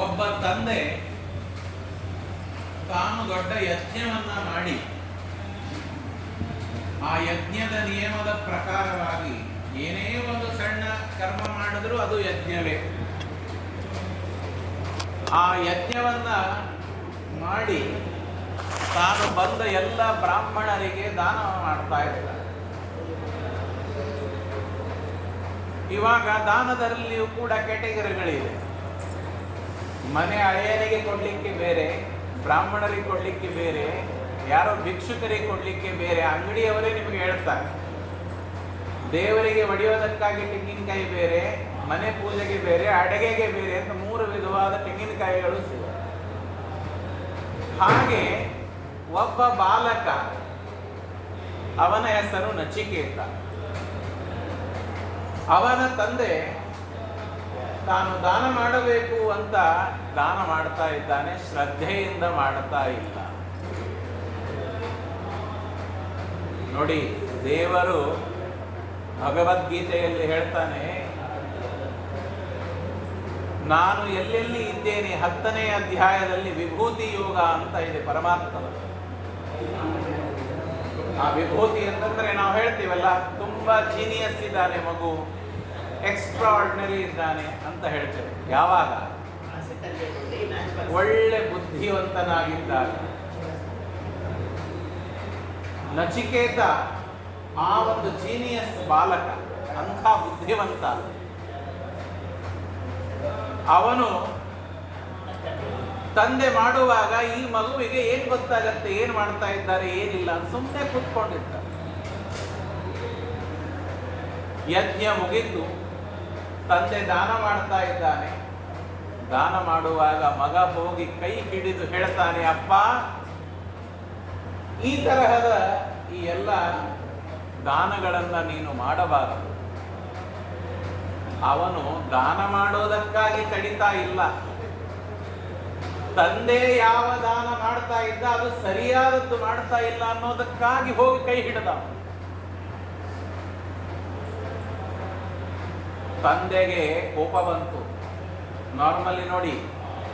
ಒಬ್ಬ ತಂದೆ ತಾನು ದೊಡ್ಡ ಯಜ್ಞವನ್ನ ಮಾಡಿ ಆ ಯಜ್ಞದ ನಿಯಮದ ಪ್ರಕಾರವಾಗಿ ಏನೇ ಒಂದು ಸಣ್ಣ ಕರ್ಮ ಮಾಡಿದ್ರೂ ಅದು ಯಜ್ಞವೇ. ಆ ಯಜ್ಞವನ್ನ ಮಾಡಿ ತಾನು ಬಂದ ಎಲ್ಲ ಬ್ರಾಹ್ಮಣರಿಗೆ ದಾನ ಮಾಡ್ತಾ ಇರ್ತಾರೆ. ಇವಾಗ ದಾನದಲ್ಲಿಯೂ ಕೂಡ ಕ್ಯಾಟಗರಿಗಳಿವೆ. ಮನೆ ಅಳಿಯನಿಗೆ ಕೊಡ್ಲಿಕ್ಕೆ ಬೇರೆ, ಬ್ರಾಹ್ಮಣರಿಗೆ ಕೊಡ್ಲಿಕ್ಕೆ ಬೇರೆ, ಯಾರೋ ಭಿಕ್ಷುಕರಿಗೆ ಕೊಡ್ಲಿಕ್ಕೆ ಬೇರೆ, ಅಂಗಡಿಯವರೇ ನಿಮಗೆ ಹೇಳ್ತಾರೆ. ದೇವರಿಗೆ ಒಡೆಯೋದಕ್ಕಾಗಿ ತೆಂಗಿನಕಾಯಿ ಬೇರೆ, ಮನೆ ಪೂಜೆಗೆ ಬೇರೆ, ಅಡುಗೆಗೆ ಬೇರೆ ಅಂತ 3 ವಿಧವಾದ ತೆಂಗಿನಕಾಯಿಗಳು ಸಿಗುತ್ತೆ. ಹಾಗೆ ಒಬ್ಬ ಬಾಲಕ, ಅವನ ಹೆಸರು ನಚಿಕೇತ. ಅವನ ತಂದೆ ತಾನು ದಾನ ಮಾಡಬೇಕು ಅಂತ ದಾನ ಮಾಡ್ತಾ ಇದ್ದಾನೆ, ಶ್ರದ್ಧೆಯಿಂದ ಮಾಡ್ತಾ ಇಲ್ಲ. ನೋಡಿ, ದೇವರು ಭಗವದ್ಗೀತೆಯಲ್ಲಿ ಹೇಳ್ತಾನೆ, ನಾನು ಎಲ್ಲೆಲ್ಲಿ ಇದ್ದೇನೆ, 10ನೇ ಅಧ್ಯಾಯದಲ್ಲಿ ವಿಭೂತಿ ಯೋಗ ಅಂತ ಇದೆ ಪರಮಾತ್ಮನ. ಆ ವಿಭೂತಿ ಅಂತಂದ್ರೆ ನಾವು ಹೇಳ್ತೀವಲ್ಲ, ತುಂಬಾ ಜೀನಿಯಸ್ ಇದ್ದಾನೆ ಮಗು, ಎಕ್ಸ್ಟ್ರಾ ಆರ್ಡಿನರಿ ಇದ್ದಾನೆ ಅಂತ ಹೇಳ್ತೇವೆ. ಯಾವಾಗ? ಒಳ್ಳೆ ಬುದ್ಧಿವಂತನಾಗಿದ್ದಾಗ. ನಚಿಕೇತ ಆ ಒಂದು ಜೀನಿಯಸ್ ಬಾಲಕ, ಅಂಥ ಬುದ್ಧಿವಂತ. ಅವನು ತಂದೆ ಮಾಡುವಾಗ ಈ ಮಗುವಿಗೆ ಏನ್ ಗೊತ್ತಾಗತ್ತೆ, ಏನ್ ಮಾಡ್ತಾ ಇದ್ದಾರೆ ಏನಿಲ್ಲ, ಸುಮ್ಮನೆ ಕೂತ್ಕೊಂಡಿದ್ದ. ಯಜ್ಞ ಮುಗಿದ್ದು ತಂದೆ ದಾನ ಮಾಡ್ತಾ ಇದ್ದಾನೆ. ದಾನ ಮಾಡುವಾಗ ಮಗ ಹೋಗಿ ಕೈ ಹಿಡಿದು ಹೇಳ್ತಾನೆ, ಅಪ್ಪ, ಈ ತರಹದ ಈ ಎಲ್ಲ ದಾನಗಳನ್ನ ನೀನು ಮಾಡಬಾರದು. ಅವನು ದಾನ ಮಾಡೋದಕ್ಕಾಗಿ ತಡಿತಾ ಇಲ್ಲ. ತಂದೆ ಯಾವ ದಾನ ಮಾಡ್ತಾ ಇದ್ದ ಅದು ಸರಿಯಾದದ್ದು ಮಾಡ್ತಾ ಇಲ್ಲ ಅನ್ನೋದಕ್ಕಾಗಿ ಹೋಗಿ ಕೈ ಹಿಡಿದ. ತಂದೆಗೆ ಕೋಪ ಬಂತು. ನಾರ್ಮಲಿ ನೋಡಿ,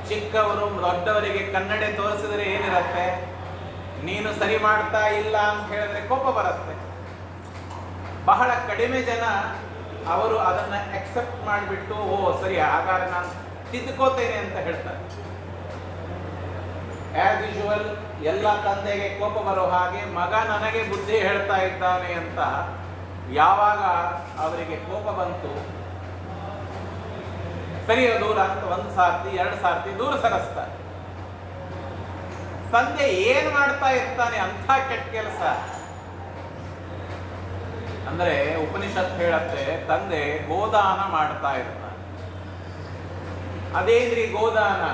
ಚಿಕ್ಕವರು ದೊಡ್ಡವರಿಗೆ ಕನ್ನಡಿ ತೋರಿಸಿದ್ರೆ ಏನಿರುತ್ತೆ, ನೀನು ಸರಿ ಮಾಡ್ತಾ ಇಲ್ಲ ಅಂತ ಹೇಳಿದ್ರೆ ಕೋಪ ಬರುತ್ತೆ. ಬಹಳ ಕಡಿಮೆ ಜನ ಅವರು ಅದನ್ನ ಅಕ್ಸೆಪ್ಟ್ ಮಾಡಿಬಿಟ್ಟು, ಓ ಸರಿ, ಹಾಗಾದ್ರೆ ನಾನು ತಿದ್ದುಕೋತೇನೆ ಅಂತ ಹೇಳ್ತಾರೆ. ಆಸ್ ಯೂಶುವಲ್ ಎಲ್ಲ ತಂದೆಗೆ ಕೋಪ ಬರೋ ಹಾಗೆ ಮಗ ನನಗೆ ಬುದ್ಧಿ ಹೇಳ್ತಾ ಇದ್ದಾನೆ ಅಂತ ಯಾವಾಗ ಅವರಿಗೆ ಕೋಪ ಬಂತು, ಸರಿಯೋ ದೂರ ಅಂತ 1 ಸಾರ್ತಿ 2 ಸಾರ್ತಿ ದೂರ ಸರಿಸ್ತಾರೆ. ತಂದೆ ಏನ್ ಮಾಡ್ತಾ ಇರ್ತಾನೆ ಅಂಥ ಕೆಟ್ಟ ಕೆಲಸ ಅಂದ್ರೆ, ಉಪನಿಷತ್ ಹೇಳತ್ತೆ, ತಂದೆ ಗೋದಾನ ಮಾಡ್ತಾ ಇರ್ತಾನೆ. ಅದೇನ್ರಿ ಗೋದಾನ?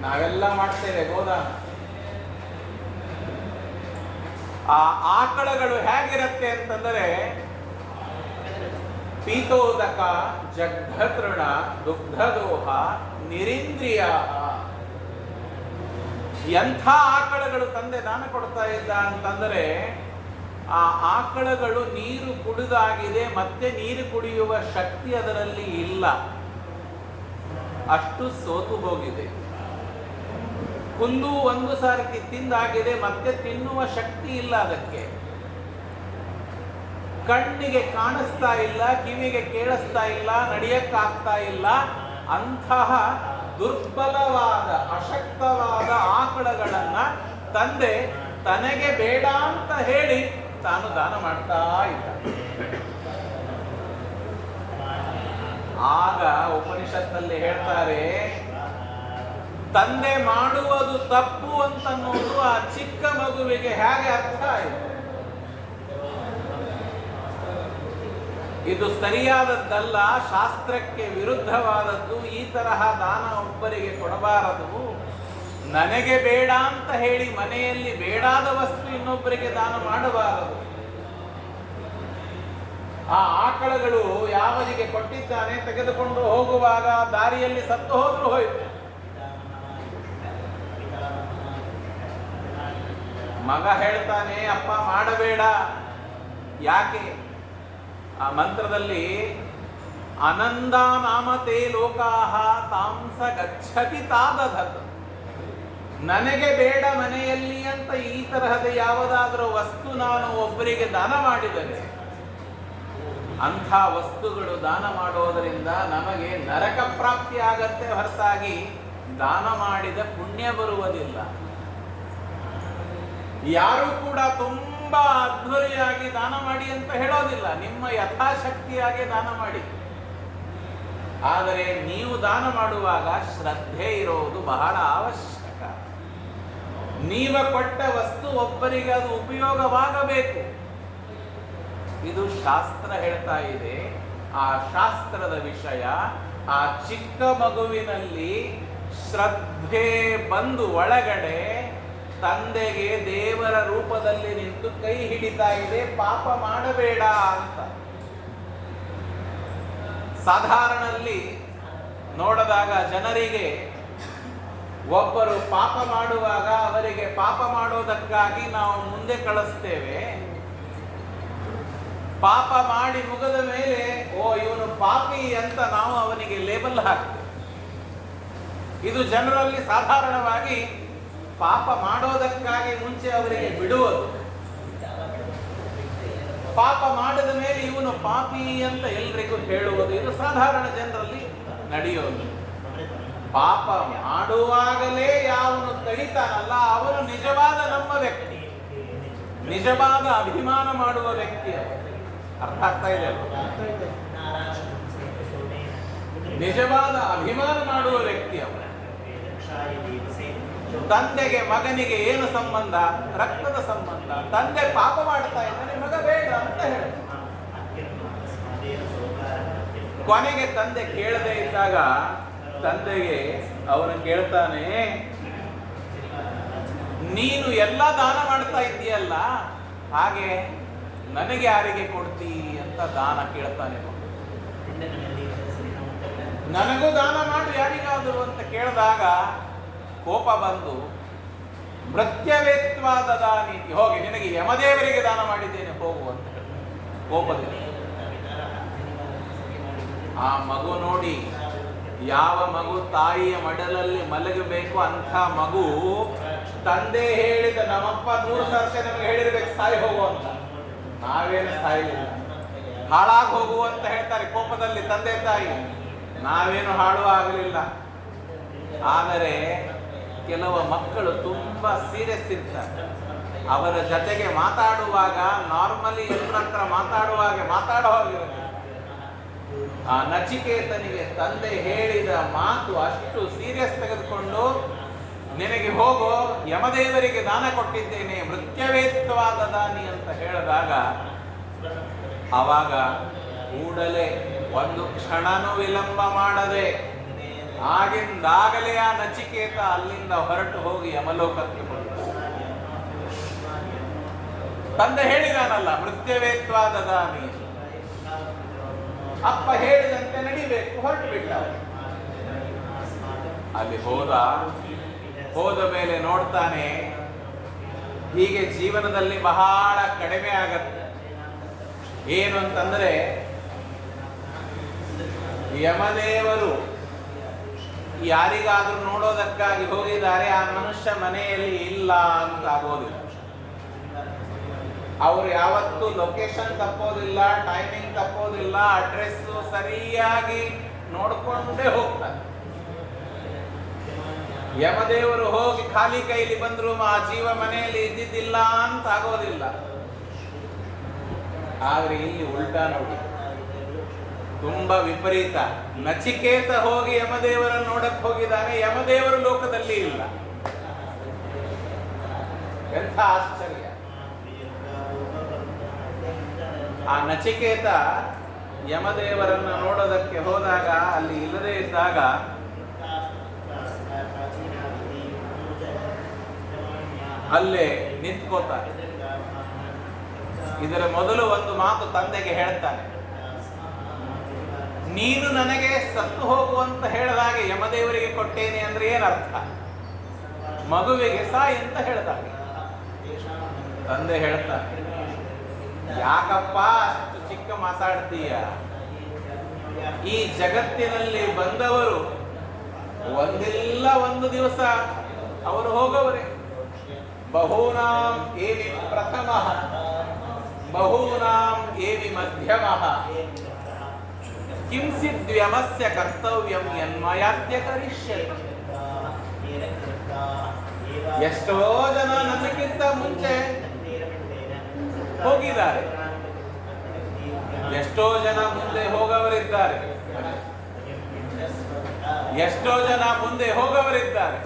ನಾವೆಲ್ಲ ಮಾಡ್ತೇವೆ ಗೋದಾನ. ಆ ಆಕಳಗಳು ಹೇಗಿರತ್ತೆ ಅಂತಂದ್ರೆ, ಪೀತೋದಕ ಜಗ್ಧತೃಣ ದುಗ್ಧದೋಹ ನಿರಿಂದ್ರಿಯ. ಎಂಥ ಆಕಳಗಳು ತಂದೆ ದಾನ ಕೊಡ್ತಾ ಇದ್ದ ಅಂತಂದ್ರೆ, ಆ ಆಕಳಗಳು ನೀರು ಕುಡಿದಾಗಿದೆ, ಮತ್ತೆ ನೀರು ಕುಡಿಯುವ ಶಕ್ತಿ ಅದರಲ್ಲಿ ಇಲ್ಲ, ಅಷ್ಟು ಸೋತು ಹೋಗಿದೆ. ಹುಲ್ಲು 1 ಸಾರಿ ತಿಂದಾಗಿದೆ, ಮತ್ತೆ ತಿನ್ನುವ ಶಕ್ತಿ ಇಲ್ಲ ಅದಕ್ಕೆ. ಕಣ್ಣಿಗೆ ಕಾಣಿಸ್ತಾ ಇಲ್ಲ, ಕಿವಿಗೆ ಕೇಳಿಸ್ತಾ ಇಲ್ಲ, ನಡೆಯಕ್ಕಾಗ್ತಾ ಇಲ್ಲ. ಅಂತಹ ದುರ್ಬಲವಾದ ಅಶಕ್ತವಾದ ಆಕಳಗಳನ್ನ ತಂದೆ ತನಗೆ ಬೇಡ ಅಂತ ಹೇಳಿ ತಾನು ದಾನ ಮಾಡ್ತಾ ಇದ್ದ. ಆಗ ಉಪನಿಷತ್ತಲ್ಲಿ ಹೇಳ್ತಾರೆ, ತಂದೆ ಮಾಡುವುದು ತಪ್ಪು ಅಂತನ್ನೋದು ಆ ಚಿಕ್ಕ ಮಗುವಿಗೆ ಹೇಗೆ ಅರ್ಥ ಆಯಿತು. ಇದು ಸರಿಯಾದದ್ದಲ್ಲ, ಶಾಸ್ತ್ರಕ್ಕೆ ವಿರುದ್ಧವಾದದ್ದು. ಈ ತರಹ ದಾನ ಒಬ್ಬರಿಗೆ ಕೊಡಬಾರದು. ನನಗೆ ಬೇಡ ಅಂತ ಹೇಳಿ ಮನೆಯಲ್ಲಿ ಬೇಡಾದ ವಸ್ತು ಇನ್ನೊಬ್ಬರಿಗೆ ದಾನ ಮಾಡಬಾರದು. ಆ ಆಕಳಗಳು ಯಾವನಿಗೆ ಕೊಟ್ಟಿದ್ದಾನೆ ತೆಗೆದುಕೊಂಡು ಹೋಗುವಾಗ ದಾರಿಯಲ್ಲಿ ಸತ್ತು ಹೋದ್ರು ಹೋಯ್ತು. ಮಗ ಹೇಳ್ತಾನೆ, ಅಪ್ಪ ಮಾಡಬೇಡ. ಯಾಕೆ? ಆ ಮಂತ್ರದಲ್ಲಿ ಅನಂದ ನಾಮತೆ ಲೋಕಾಹ ತಾಂಸ ಗಚ್ಚತಿ ತಾದಧತ್. ನನಗೆ ಬೇಡ ಮನೆಯಲ್ಲಿ ಅಂತ ಈ ತರಹದ ಯಾವುದಾದರೂ ವಸ್ತು ನಾನು ಒಬ್ಬರಿಗೆ ದಾನ ಮಾಡಿದರೆ ಅಂಥ ವಸ್ತುಗಳು ದಾನ ಮಾಡೋದರಿಂದ ನಮಗೆ ನರಕ ಪ್ರಾಪ್ತಿ ಆಗತ್ತೆ ಹೊರತಾಗಿ ದಾನ ಮಾಡಿದ ಪುಣ್ಯ ಬರುವುದಿಲ್ಲ. ಯಾರು ಕೂಡ ತುಂಬಾ ಅದ್ಧೂರಿಯಾಗಿ ದಾನ ಮಾಡಿ ಅಂತ ಹೇಳೋದಿಲ್ಲ, ನಿಮ್ಮ ಯಥಾಶಕ್ತಿಯಾಗಿ ದಾನ ಮಾಡಿ. ಆದರೆ ನೀವು ದಾನ ಮಾಡುವಾಗ ಶ್ರದ್ಧೆ ಇರೋದು ಬಹಳ ಅವಶ್ಯಕ. ನೀವು ಕೊಟ್ಟ ವಸ್ತು ಒಬ್ಬರಿಗೆ ಅದು ಉಪಯೋಗವಾಗಬೇಕು. ಇದು ಶಾಸ್ತ್ರ ಹೇಳ್ತಾ ಇದೆ. ಆ ಶಾಸ್ತ್ರದ ವಿಷಯ ಆ ಚಿಕ್ಕ ಮಗುವಿನಲ್ಲಿ ಶ್ರದ್ಧೆ ಬಂದು ಒಳಗಡೆ ತಂದೆಗೆ ದೇವರ ರೂಪದಲ್ಲಿ ನಿಂತು ಕೈ ಹಿಡಿತಾ ಇದೆ, ಪಾಪ ಮಾಡಬೇಡ ಅಂತ. ಸಾಧಾರಣಲ್ಲಿ ನೋಡಿದಾಗ ಜನರಿಗೆ ಒಬ್ಬರು ಪಾಪ ಮಾಡುವಾಗ ಅವರಿಗೆ ಪಾಪ ಮಾಡೋದಕ್ಕಾಗಿ ನಾವು ಮುಂದೆ ಕಳಿಸ್ತೇವೆ. ಪಾಪ ಮಾಡಿ ಮುಗಿದ ಮೇಲೆ ಇವನು ಪಾಪಿ ಅಂತ ನಾವು ಅವನಿಗೆ ಲೇಬಲ್ ಹಾಕ್ತೇವೆ. ಇದು ಜನರಲ್ಲಿ ಸಾಧಾರಣವಾಗಿ ಪಾಪ ಮಾಡೋದಕ್ಕಾಗಿ ಮುಂಚೆ ಅವರಿಗೆ ಬಿಡುವುದು, ಪಾಪ ಮಾಡಿದ ಮೇಲೆ ಇವನು ಪಾಪಿ ಅಂತ ಎಲ್ರಿಗೂ ಹೇಳುವುದು, ಇದು ಸಾಧಾರಣ ಜನರಲ್ಲಿ ನಡೆಯೋದು. ಪಾಪ ಮಾಡುವಾಗಲೇ ಯಾವನು ತಡಿತಾನಲ್ಲ ಅವನು ನಿಜವಾದ ನಮ್ಮ ವ್ಯಕ್ತಿ, ನಿಜವಾದ ಅಭಿಮಾನ ಮಾಡುವ ವ್ಯಕ್ತಿ. ಅರ್ಥ ಆಗ್ತಾ ಇದೆ? ನಿಜವಾದ ಅಭಿಮಾನ ಮಾಡುವ ವ್ಯಕ್ತಿ ಅವನು. ತಂದೆಗೆ ಮಗನಿಗೆ ಏನು ಸಂಬಂಧ? ರಕ್ತದ ಸಂಬಂಧ. ತಂದೆ ಪಾಪ ಮಾಡ್ತಾ ಇದ್ದಾನೆ, ಮಗ ಬೇಡ ಅಂತ ಹೇಳ. ಕೊನೆಗೆ ತಂದೆ ಕೇಳದೆ ಇದ್ದಾಗ ತಂದೆಗೆ ಅವನು ಕೇಳ್ತಾನೆ, ನೀನು ಎಲ್ಲ ದಾನ ಮಾಡ್ತಾ ಇದ್ದೀಯಲ್ಲ, ಹಾಗೆ ನನಗೆ ಯಾರಿಗೆ ಕೊಡ್ತೀ ಅಂತ ದಾನ ಕೇಳ್ತಾನೆ. ನನಗೂ ದಾನ ಮಾಡು ಯಾರಿಗಾದರೂ ಅಂತ ಕೇಳಿದಾಗ ಕೋಪ ಬಂದು ಮೃತ್ಯವೇತ್ವಾದ ದಾನೀತಿ, ಹೋಗಿ ನಿನಗೆ ಯಮದೇವರಿಗೆ ದಾನ ಮಾಡಿದ್ದೇನೆ ಹೋಗು ಅಂತ ಕೋಪದಿಂದ. ಆ ಮಗು ನೋಡಿ, ಯಾವ ಮಗು ತಾಯಿಯ ಮಡಲಲ್ಲಿ ಮಲಗಬೇಕು ಅಂಥ ಮಗು ತಂದೆ ಹೇಳಿದ ನಮ್ಮಪ್ಪ 100 ಸರ್ತಿ ನಮಗೆ ಹೇಳಿರ್ಬೇಕು ಸಾಯಿ ಹೋಗು ಅಂತ. ನಾವೇನು ಸಾಯಲಿಲ್ಲ, ಹಾಳಾಗಿ ಹೋಗು ಅಂತ ಹೇಳ್ತಾರೆ ಕೋಪದಲ್ಲಿ ತಂದೆ ತಾಯಿ. ನಾವೇನು ಹಾಳು ಆಗಲಿಲ್ಲ. ಆದರೆ ಕೆಲವು ಮಕ್ಕಳು ತುಂಬಾ ಸೀರಿಯಸ್ ಇರ್ತಾರೆ. ಅವರ ಜೊತೆಗೆ ಮಾತಾಡುವಾಗ ನಾರ್ಮಲಿ ಎಲ್ಲರ ಹತ್ರ ಮಾತಾಡುವಾಗ ಮಾತಾಡೋ ಹೋಗಿರುತ್ತೆ. ಆ ನಚಿಕೇತನಿಗೆ ತಂದೆ ಹೇಳಿದ ಮಾತು ಅಷ್ಟು ಸೀರಿಯಸ್ ತೆಗೆದುಕೊಂಡು, ನಿನಗೆ ಹೋಗೋ ಯಮದೇವರಿಗೆ ದಾನ ಕೊಟ್ಟಿದ್ದೇನೆ, ಮೃತ್ಯವೇತ್ವಾದ ದಾನಿ ಅಂತ ಹೇಳಿದಾಗ ಆವಾಗ ಕೂಡಲೇ ಒಂದು ಕ್ಷಣನೂ ವಿಳಂಬ ಮಾಡದೆ ಆಗಿಂದಾಗಲೇ ಆ ನಚಿಕೇತ ಅಲ್ಲಿಂದ ಹೊರಟು ಹೋಗಿ ಯಮಲೋಕಕ್ಕೆ ಬಂದ. ತಂದೆ ಹೇಳಿದಾನಲ್ಲ ಮೃತ್ಯವೇತ್ವಾದ ದಾನಿ, ಅಪ್ಪ ಹೇಳಿದಂತೆ ನಡಿಬೇಕು, ಹೊರಟು ಬಿಟ್ಟ. ಅಲ್ಲಿ ಹೋದ ಮೇಲೆ ನೋಡ್ತಾನೆ, ಹೀಗೆ ಜೀವನದಲ್ಲಿ ಬಹಳ ಕಡಿಮೆ ಆಗತ್ತೆ. ಏನು ಅಂತಂದ್ರೆ, ಯಮದೇವರು ಯಾರಿಗಾದ್ರೂ ನೋಡೋದಕ್ಕಾಗಿ ಹೋಗಿದ್ದಾರೆ, ಆ ಮನುಷ್ಯ ಮನೆಯಲ್ಲಿ ಇಲ್ಲ ಅಂತ ಆಗೋದಿಲ್ಲ. ಅವರು ಯಾವತ್ತೂ ಲೊಕೇಶನ್ ತಪ್ಪೋದಿಲ್ಲ, ಟೈಮಿಂಗ್ ತಪ್ಪೋದಿಲ್ಲ, ಅಡ್ರೆಸ್ ಸರಿಯಾಗಿ ನೋಡ್ಕೊಂಡೇ ಹೋಗ್ತಾರೆ. ಯಮದೇವರು ಹೋಗಿ ಖಾಲಿ ಕೈಲಿ ಬಂದ್ರು ಆ ಜೀವ ಮನೆಯಲ್ಲಿ ಇದ್ದಿದ್ದಿಲ್ಲ ಅಂತ ಆಗೋದಿಲ್ಲ. ಆದ್ರೆ ಇಲ್ಲಿ ಉಲ್ಟಾ ನೋಡಿ, ತುಂಬಾ ವಿಪರೀತ. ನಚಿಕೇತ ಹೋಗಿ ಯಮದೇವರನ್ನು ನೋಡಕ್ ಹೋಗಿದ್ದಾನೆ, ಯಮದೇವರು ಲೋಕದಲ್ಲಿ ಇಲ್ಲ. ಎಂಥ ಆಶ್ಚರ್ಯ! ಆ ನಚಿಕೇತ ಯಮದೇವರನ್ನ ನೋಡೋದಕ್ಕೆ ಹೋದಾಗ ಅಲ್ಲಿ ಇಲ್ಲದೆ ಇದ್ದಾಗ ಅಲ್ಲೇ ನಿಂತ್ಕೋತಾನೆ. ಇದರ ಮೊದಲು ಒಂದು ಮಾತು ತಂದೆಗೆ ಹೇಳ್ತಾನೆ, ನೀನು ನನಗೆ ಸತ್ತು ಹೋಗುವಂತ ಹೇಳಿದಾಗ ಯಮದೇವರಿಗೆ ಕೊಟ್ಟೇನೆ ಅಂದ್ರೆ ಏನರ್ಥ? ಮಗುವಿಗೆ ಸಾಯಿ ಅಂತ ಹೇಳಿದಾಗ ತಂದೆ ಹೇಳ್ತಾನೆ, ಯಾಕಪ್ಪ ಅಷ್ಟು ಚಿಕ್ಕ ಮಾತಾಡ್ತೀಯ? ಈ ಜಗತ್ತಿನಲ್ಲಿ ಬಂದವರು ಒಂದಿಲ್ಲ ಒಂದು ದಿವಸ ಅವರು ಹೋಗವರೇ. ಬಹೂನಾಂ ಏವಿ ಪ್ರಥಮಃ ಬಹೂನಾಂ ಏವಿ ಮಧ್ಯಮಃ ಕಿಂಚಿದ್ವ್ಯಮಸ್ಯ ಕರ್ತವ್ಯಂ ಯನ್ಮಯಾದ್ಯ ಕರಿಷ್ಯತಿ. ಎಷ್ಟೋ ಜನ ನನ್ನಕ್ಕಿಂತ ಮುಂಚೆ ಹೋಗಿದ್ದಾರೆ, ಎಷ್ಟೋ ಜನ ಮುಂದೆ ಹೋಗವರಿದ್ದಾರೆ, ಎಷ್ಟೋ ಜನ ಮುಂದೆ ಹೋಗವರಿದ್ದಾರೆ.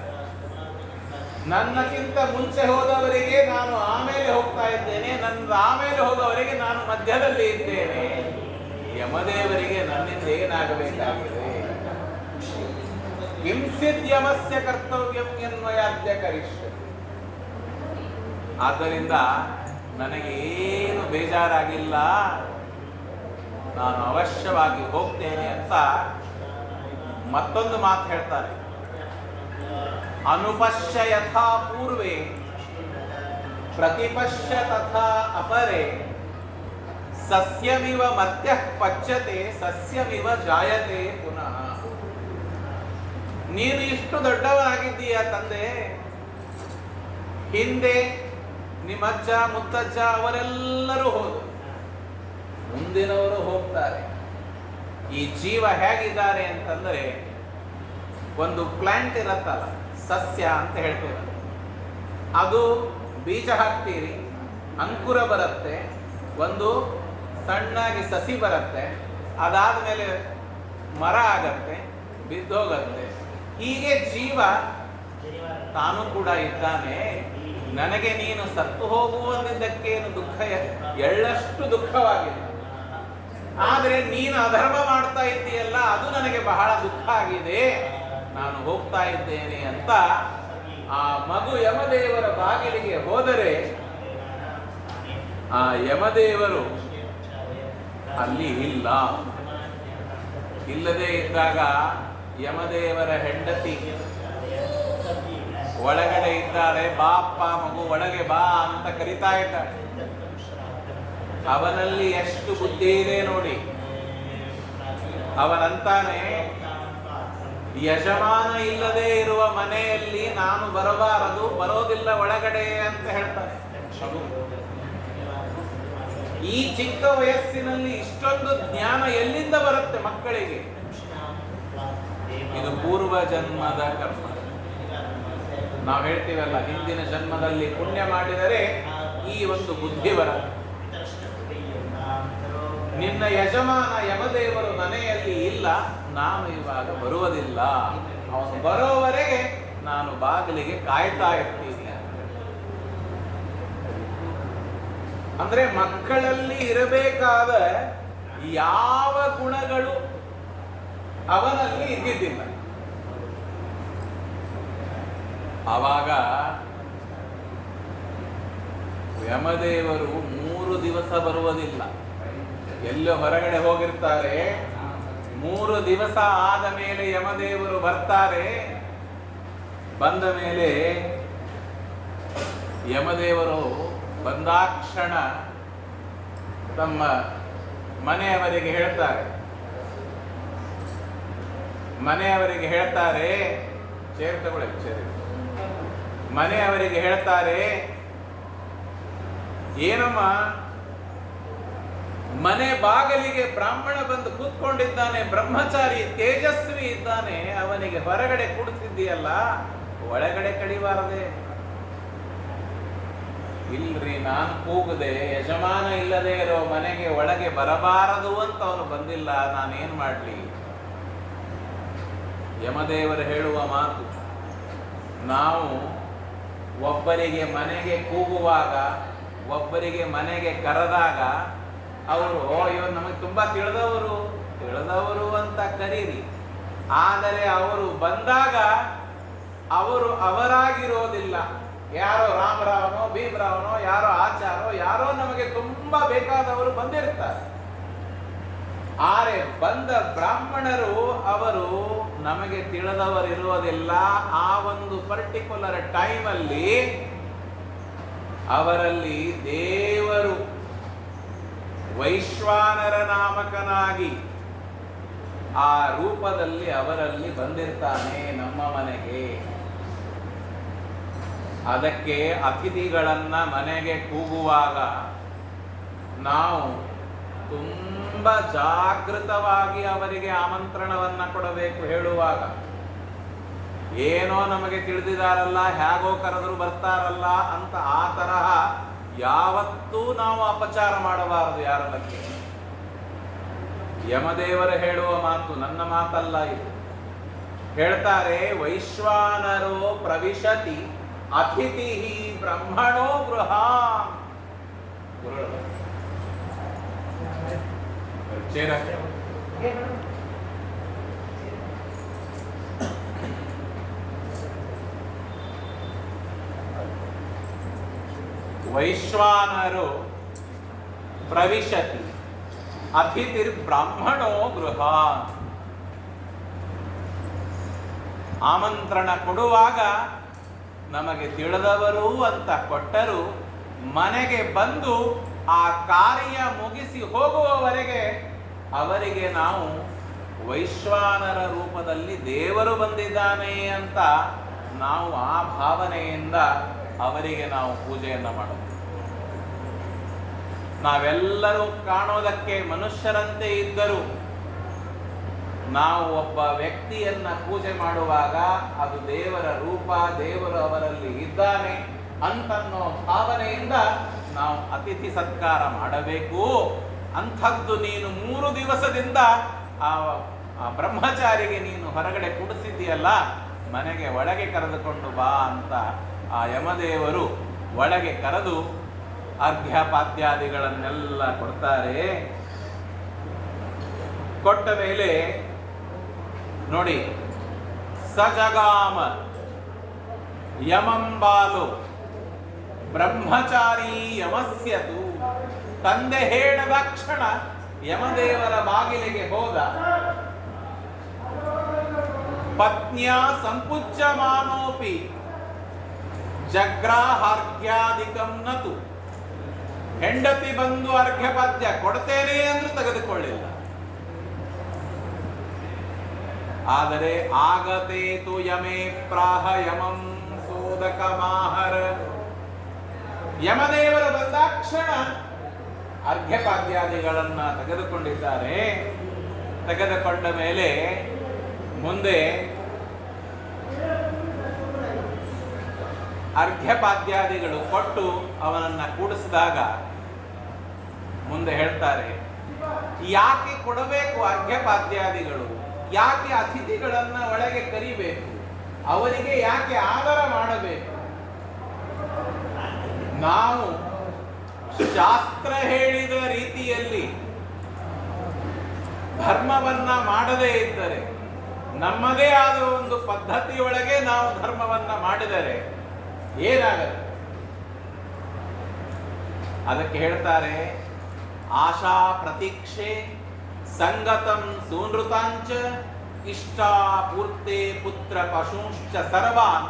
ನನ್ನಕ್ಕಿಂತ ಮುಂಚೆ ಹೋದವರಿಗೆ ನಾನು ಆಮೇಲೆ ಹೋಗ್ತಾ ಇದ್ದೇನೆ, ನನ್ನ ಆಮೇಲೆ ಹೋದವರಿಗೆ ನಾನು ಮಧ್ಯದಲ್ಲಿ ಇದ್ದೇನೆ. ಯಮದೇವರಿಗೆ ನನ್ನಿಂದ ಏನಾಗಬೇಕಾಗಿದೆ? ಹಿಂಸಿದ್ಯಮಸ್ಯ ಕರ್ತವ್ಯಂ ಯನ್ಮಯಾದ್ಯ ಕರಿಷ್ಯತಿ. ಆದ್ದರಿಂದ ನನಗೆ ಏನು ಬೇಜಾರಾಗಿಲ್ಲ, ನಾನು ಅವಶ್ಯವಾಗಿ ಹೋಗ್ತೇನೆ ಅಂತ ಮತ್ತೊಂದು ಮಾತು ಹೇಳ್ತಾರೆ. ಅನುಪಶ್ಯ ಯಥಾ ಪೂರ್ವೆ ಪ್ರತಿಪಶ್ಯ ತಥಾ ಅಪರೆ ಸಸ್ಯಮಿವ ಮತ್ಯಃ ಪಚ್ಯತೆ ಸಸ್ಯಮಿವ ಜಾಯತೆ ಪುನಃ. ನೀನು ಇಷ್ಟು ದೊಡ್ಡವನಾಗಿದ್ದೀಯ ತಂದೆ, ಹಿಂದೆ ನಿಮ್ಮಜ್ಜ ಮುತ್ತಜ್ಜ ಅವರೆಲ್ಲರೂ ಹೋದರು, ಮುಂದಿನವರು ಹೋಗ್ತಾರೆ. ಈ ಜೀವ ಹೇಗಿದ್ದಾರೆ ಅಂತಂದರೆ, ಒಂದು ಪ್ಲಾಂಟ್ ಇರತ್ತಲ್ಲ, ಸಸ್ಯ ಅಂತ ಹೇಳ್ತೇವೆ, ಅದು ಬೀಜ ಹಾಕ್ತೀರಿ, ಅಂಕುರ ಬರುತ್ತೆ, ಒಂದು ಸಣ್ಣಾಗಿ ಸಸಿ ಬರುತ್ತೆ, ಅದಾದ್ಮೇಲೆ ಮರ ಆಗತ್ತೆ, ಬಿದ್ದೋಗತ್ತೆ. ಹೀಗೆ ಜೀವ ತಾನು ಕೂಡ ಇದ್ದಾನೆ. ನನಗೆ ನೀನು ಸತ್ತು ಹೋಗುವುದಕ್ಕೇನು ದುಃಖ, ಎಳ್ಳಷ್ಟು ದುಃಖವಾಗಿಲ್ಲ. ಆದರೆ ನೀನು ಅಧರ್ಮ ಮಾಡ್ತಾ ಇದ್ದೀಯಲ್ಲ, ಅದು ನನಗೆ ಬಹಳ ದುಃಖ ಆಗಿದೆ, ನಾನು ಹೋಗ್ತಾ ಇದ್ದೇನೆ ಅಂತ ಆ ಮಗು ಯಮದೇವರ ಬಾಗಿಲಿಗೆ ಹೋದರೆ, ಆ ಯಮದೇವರು ಅಲ್ಲಿ ಇಲ್ಲ. ಇಲ್ಲದೆ ಇದ್ದಾಗ ಯಮದೇವರ ಹೆಂಡತಿ ಒಳಗಡೆ ಇದ್ದಾರೆ. ಬಾಪ್ಪ ಮಗು ಒಳಗೆ ಬಾ ಅಂತ ಕರಿತಾ ಇದ್ದಾರೆ. ಅವನಲ್ಲಿ ಎಷ್ಟು ಬುದ್ಧಿ ಇದೆ ನೋಡಿ. ಅವನಂತಾನೆ, ಯಜಮಾನ ಇಲ್ಲದೆ ಇರುವ ಮನೆಯಲ್ಲಿ ನಾನು ಬರಬಾರದು, ಬರೋದಿಲ್ಲ ಒಳಗಡೆ ಅಂತ ಹೇಳ್ತಾನೆ. ಈ ಚಿಕ್ಕ ವಯಸ್ಸಿನಲ್ಲಿ ಇಷ್ಟೊಂದು ಜ್ಞಾನ ಎಲ್ಲಿಂದ ಬರುತ್ತೆ ಮಕ್ಕಳಿಗೆ? ಇದು ಪೂರ್ವ ಜನ್ಮದ ಕರ್ಮ. ನಾವು ಹೇಳ್ತೀವಲ್ಲ, ಹಿಂದಿನ ಜನ್ಮದಲ್ಲಿ ಪುಣ್ಯ ಮಾಡಿದರೆ ಈ ಒಂದು ಬುದ್ಧಿ ಬರುತ್ತೆ. ನಿನ್ನ ಯಜಮಾನ ಯಮದೇವರು ಮನೆಯಲ್ಲಿ ಇಲ್ಲ, ನಾನು ಇವಾಗ ಬರುವುದಿಲ್ಲ, ಅವನು ಬರೋವರೆಗೆ ನಾನು ಬಾಗಿಲಿಗೆ ಕಾಯ್ತಾ ಇರ್ತೀನಿ. ಅಂದ್ರೆ ಮಕ್ಕಳಲ್ಲಿ ಇರಬೇಕಾದ ಯಾವ ಗುಣಗಳು ಅವನಲ್ಲಿ ಇದ್ದಿದ್ದಿಲ್ಲ. ಆವಾಗ ಯಮದೇವರು 3 ದಿವಸ ಬರುವುದಿಲ್ಲ, ಎಲ್ಲೋ ಹೊರಗಡೆ ಹೋಗಿರ್ತಾರೆ. 3 ದಿವಸ ಆದ ಮೇಲೆ ಯಮದೇವರು ಬರ್ತಾರೆ. ಬಂದ ಮೇಲೆ ಯಮದೇವರು ಬಂದಾಕ್ಷಣ ತಮ್ಮ ಮನೆಯವರಿಗೆ ಹೇಳ್ತಾರೆ, ಚೇರ್ ತಗೊಳ್ಳಿ, ಮನೆಯವರಿಗೆ ಹೇಳ್ತಾರೆ, ಏನಮ್ಮ, ಮನೆ ಬಾಗಿಲಿಗೆ ಬ್ರಾಹ್ಮಣ ಬಂದು ಕೂತ್ಕೊಂಡಿದ್ದಾನೆ, ಬ್ರಹ್ಮಚಾರಿ ತೇಜಸ್ವಿ ಇದ್ದಾನೆ, ಅವನಿಗೆ ಹೊರಗಡೆ ಕೂಡಿಸಿದ್ದೀಯಲ್ಲ, ಒಳಗಡೆ ಕಡಿಬಾರದೆ? ಇಲ್ರಿ, ನಾನು ಕೂಗದೆ, ಯಜಮಾನ ಇಲ್ಲದೆ ಇರೋ ಮನೆಗೆ ಒಳಗೆ ಬರಬಾರದು ಅಂತ ಅವನು ಬಂದಿಲ್ಲ, ನಾನೇನ್ ಮಾಡ್ಲಿ? ಯಮದೇವರು ಹೇಳುವ ಮಾತು, ನಾವು ಒಬ್ಬರಿಗೆ ಮನೆಗೆ ಕೂಗುವಾಗ, ಒಬ್ಬರಿಗೆ ಮನೆಗೆ ಕರೆದಾಗ ಅವರು ಇವರು ನಮಗೆ ತುಂಬಾ ತಿಳಿದವರು ಅಂತ ಕರೀರಿ. ಆದರೆ ಅವರು ಬಂದಾಗ ಅವರು ಅವರಾಗಿರೋದಿಲ್ಲ. ಯಾರೋ ರಾಮರಾವನೋ ಭೀಮರಾವನೋ, ಯಾರೋ ಆಚಾರೋ, ಯಾರೋ ನಮಗೆ ತುಂಬಾ ಬೇಕಾದವರು ಬಂದಿರ್ತಾರೆ. ಆದರೆ ಬಂದ ಬ್ರಾಹ್ಮಣರು ಅವರು ನಮಗೆ ತಿಳಿದವರಿರೋದಿಲ್ಲ. ಆ ಒಂದು ಪರ್ಟಿಕ್ಯುಲರ್ ಟೈಮಲ್ಲಿ ಅವರಲ್ಲಿ ದೇವರು ವೈಶ್ವಾನರ ನಾಮಕನಾಗಿ ಆ ರೂಪದಲ್ಲಿ ಅವರಲ್ಲಿ ಬಂದಿರ್ತಾನೆ ನಮ್ಮ ಮನೆಗೆ. ಅದಕ್ಕೆ ಅತಿಥಿಗಳನ್ನ ಮನೆಗೆ ಕೂಗುವಾಗ ನಾವು ತುಂಬ ಜಾಗೃತವಾಗಿ ಅವರಿಗೆ ಆಮಂತ್ರಣವನ್ನ ಕೊಡಬೇಕು. ಹೇಳುವಾಗ ಏನೋ ನಮಗೆ ತಿಳಿದಿದಾರಲ್ಲ, ಹೇಗೋ ಕರೆದರೂ ಬರ್ತಾರಲ್ಲ ಅಂತ ಆ ತರಹ ಯಾವತ್ತೂ ನಾವು ಅಪಚಾರ ಮಾಡಬಾರದು ಯಾರ ಬಗ್ಗೆ. ಯಮದೇವರು ಹೇಳುವ ಮಾತು ನನ್ನ ಮಾತಲ್ಲ ಇದು. ಹೇಳ್ತಾರೆ, ವೈಶ್ವಾನರೋ ಪ್ರವಿಶತಿ ಅತಿಥಿ ಬ್ರಹ್ಮಣೋ ಗೃಹ. ವೈಶ್ವಾನರೋ ಪ್ರವಿಶತಿ ಅತಿಥಿರ್ ಬ್ರಾಹ್ಮಣೋ ಗೃಹ. ಆಮಂತ್ರಣ ಕೊಡುವಾಗ ನಮಗೆ ತಿಳಿದವರು ಅಂತ ಕೊಟ್ಟರು, ಮನೆಗೆ ಬಂದು ಆ ಕಾರ್ಯ ಮುಗಿಸಿ ಹೋಗುವವರೆಗೆ ಅವರಿಗೆ ನಾವು ವೈಶ್ವಾನರ ರೂಪದಲ್ಲಿ ದೇವರು ಬಂದಿದ್ದಾನೆ ಅಂತ ನಾವು ಆ ಭಾವನೆಯಿಂದ ಅವರಿಗೆ ನಾವು ಪೂಜೆಯನ್ನು ಮಾಡಬೇಕು. ನಾವೆಲ್ಲರೂ ಕಾಣೋದಕ್ಕೆ ಮನುಷ್ಯರಂತೆ ಇದ್ದರೂ ನಾವು ಒಬ್ಬ ವ್ಯಕ್ತಿಯನ್ನ ಪೂಜೆ ಮಾಡುವಾಗ ಅದು ದೇವರ ರೂಪ, ದೇವರು ಅವರಲ್ಲಿ ಇದ್ದಾನೆ ಅಂತನ್ನೋ ಭಾವನೆಯಿಂದ ನಾವು ಅತಿಥಿ ಸತ್ಕಾರ ಮಾಡಬೇಕು. ಅಂಥದ್ದು ನೀನು 3 ದಿವಸದಿಂದ ಆ ಬ್ರಹ್ಮಚಾರಿಗೆ ನೀನು ಹೊರಗಡೆ ಕುಡಿಸಿದ್ದೀಯಲ್ಲ, ಮನೆಗೆ ಒಳಗೆ ಕರೆದುಕೊಂಡು ಬಾ ಅಂತ ಆ ಯಮದೇವರು ಒಳಗೆ ಕರೆದು ಅರ್ಘ್ಯಪಾದ್ಯಾದಿಗಳನ್ನೆಲ್ಲ ಕೊಡ್ತಾರೆ. ಕೊಟ್ಟ ಮೇಲೆ ನೋಡಿ, ಸಜಗಾಮ ಯಮಂಬಾಲು ಬ್ರಹ್ಮಚಾರಿ ಯಮಸ್ಯತು. ತಂದೆ ಹೇಳದ ಕ್ಷಣ ಯಮದೇವರ ಬಾಗಿಲಿಗೆ ಹೋದ. ಪತ್ನಿಯ ಸಂಪುಜ್ಯಮಾನೋಪಿ ಜಗ್ರಾಹಾರ್ಘ್ಯಾದಿಕಂ ನತು. ಹೆಂಡತಿ ಬಂದು ಅರ್ಘ್ಯಪಾದ್ಯ ಕೊಡ್ತೇನೆ ಅಂದ್ರೂ ತೆಗೆದುಕೊಳ್ಳಿಲ್ಲ. ಆದರೆ ಆಗತೇತು ಯಮೇ ಪ್ರಾಹ ಯಮಂ ಸೋದಕಮಾಹರ. ಯಮದೇವರು ಬಂದಾಕ್ಷಣ ಅರ್ಘ್ಯಪಾದ್ಯಾದಿಗಳನ್ನ ತೆಗೆದುಕೊಂಡಿದ್ದಾರೆ. ತೆಗೆದುಕೊಂಡ ಮೇಲೆ ಮುಂದೆ ಅರ್ಘ್ಯಪಾದ್ಯಾದಿಗಳು ಕೊಟ್ಟು ಅವನನ್ನ ಕೂಡಿಸಿದಾಗ ಮುಂದೆ ಹೇಳ್ತಾರೆ, ಯಾಕೆ ಕೊಡಬೇಕು ಅರ್ಘ್ಯಪಾದ್ಯಾದಿಗಳು, ಯಾಕೆ ಅತಿಥಿಗಳನ್ನ ಒಳಗೆ ಕರಿಬೇಕು, ಅವರಿಗೆ ಯಾಕೆ ಆದರ ಮಾಡಬೇಕು? ನಾವು ಶಾಸ್ತ್ರ ಹೇಳಿದ ರೀತಿಯಲ್ಲಿ ಧರ್ಮವನ್ನ ಮಾಡದೇ ಇದ್ದರೆ, ನಮ್ಮದೇ ಆದ ಒಂದು ಪದ್ಧತಿಯೊಳಗೆ ನಾವು ಧರ್ಮವನ್ನ ಮಾಡಿದರೆ ಏನಾಗತ್ತೆ? ಅದಕ್ಕೆ ಹೇಳ್ತಾರೆ, ಆಶಾ ಪ್ರತೀಕ್ಷೆ ಸಂಗತಂ ಸೂನೃತಾಂಚ ಇಷ್ಟಾಪೂರ್ತೆ ಪುತ್ರ ಪಶುಂಶ್ಚ ಸರ್ವಾನ್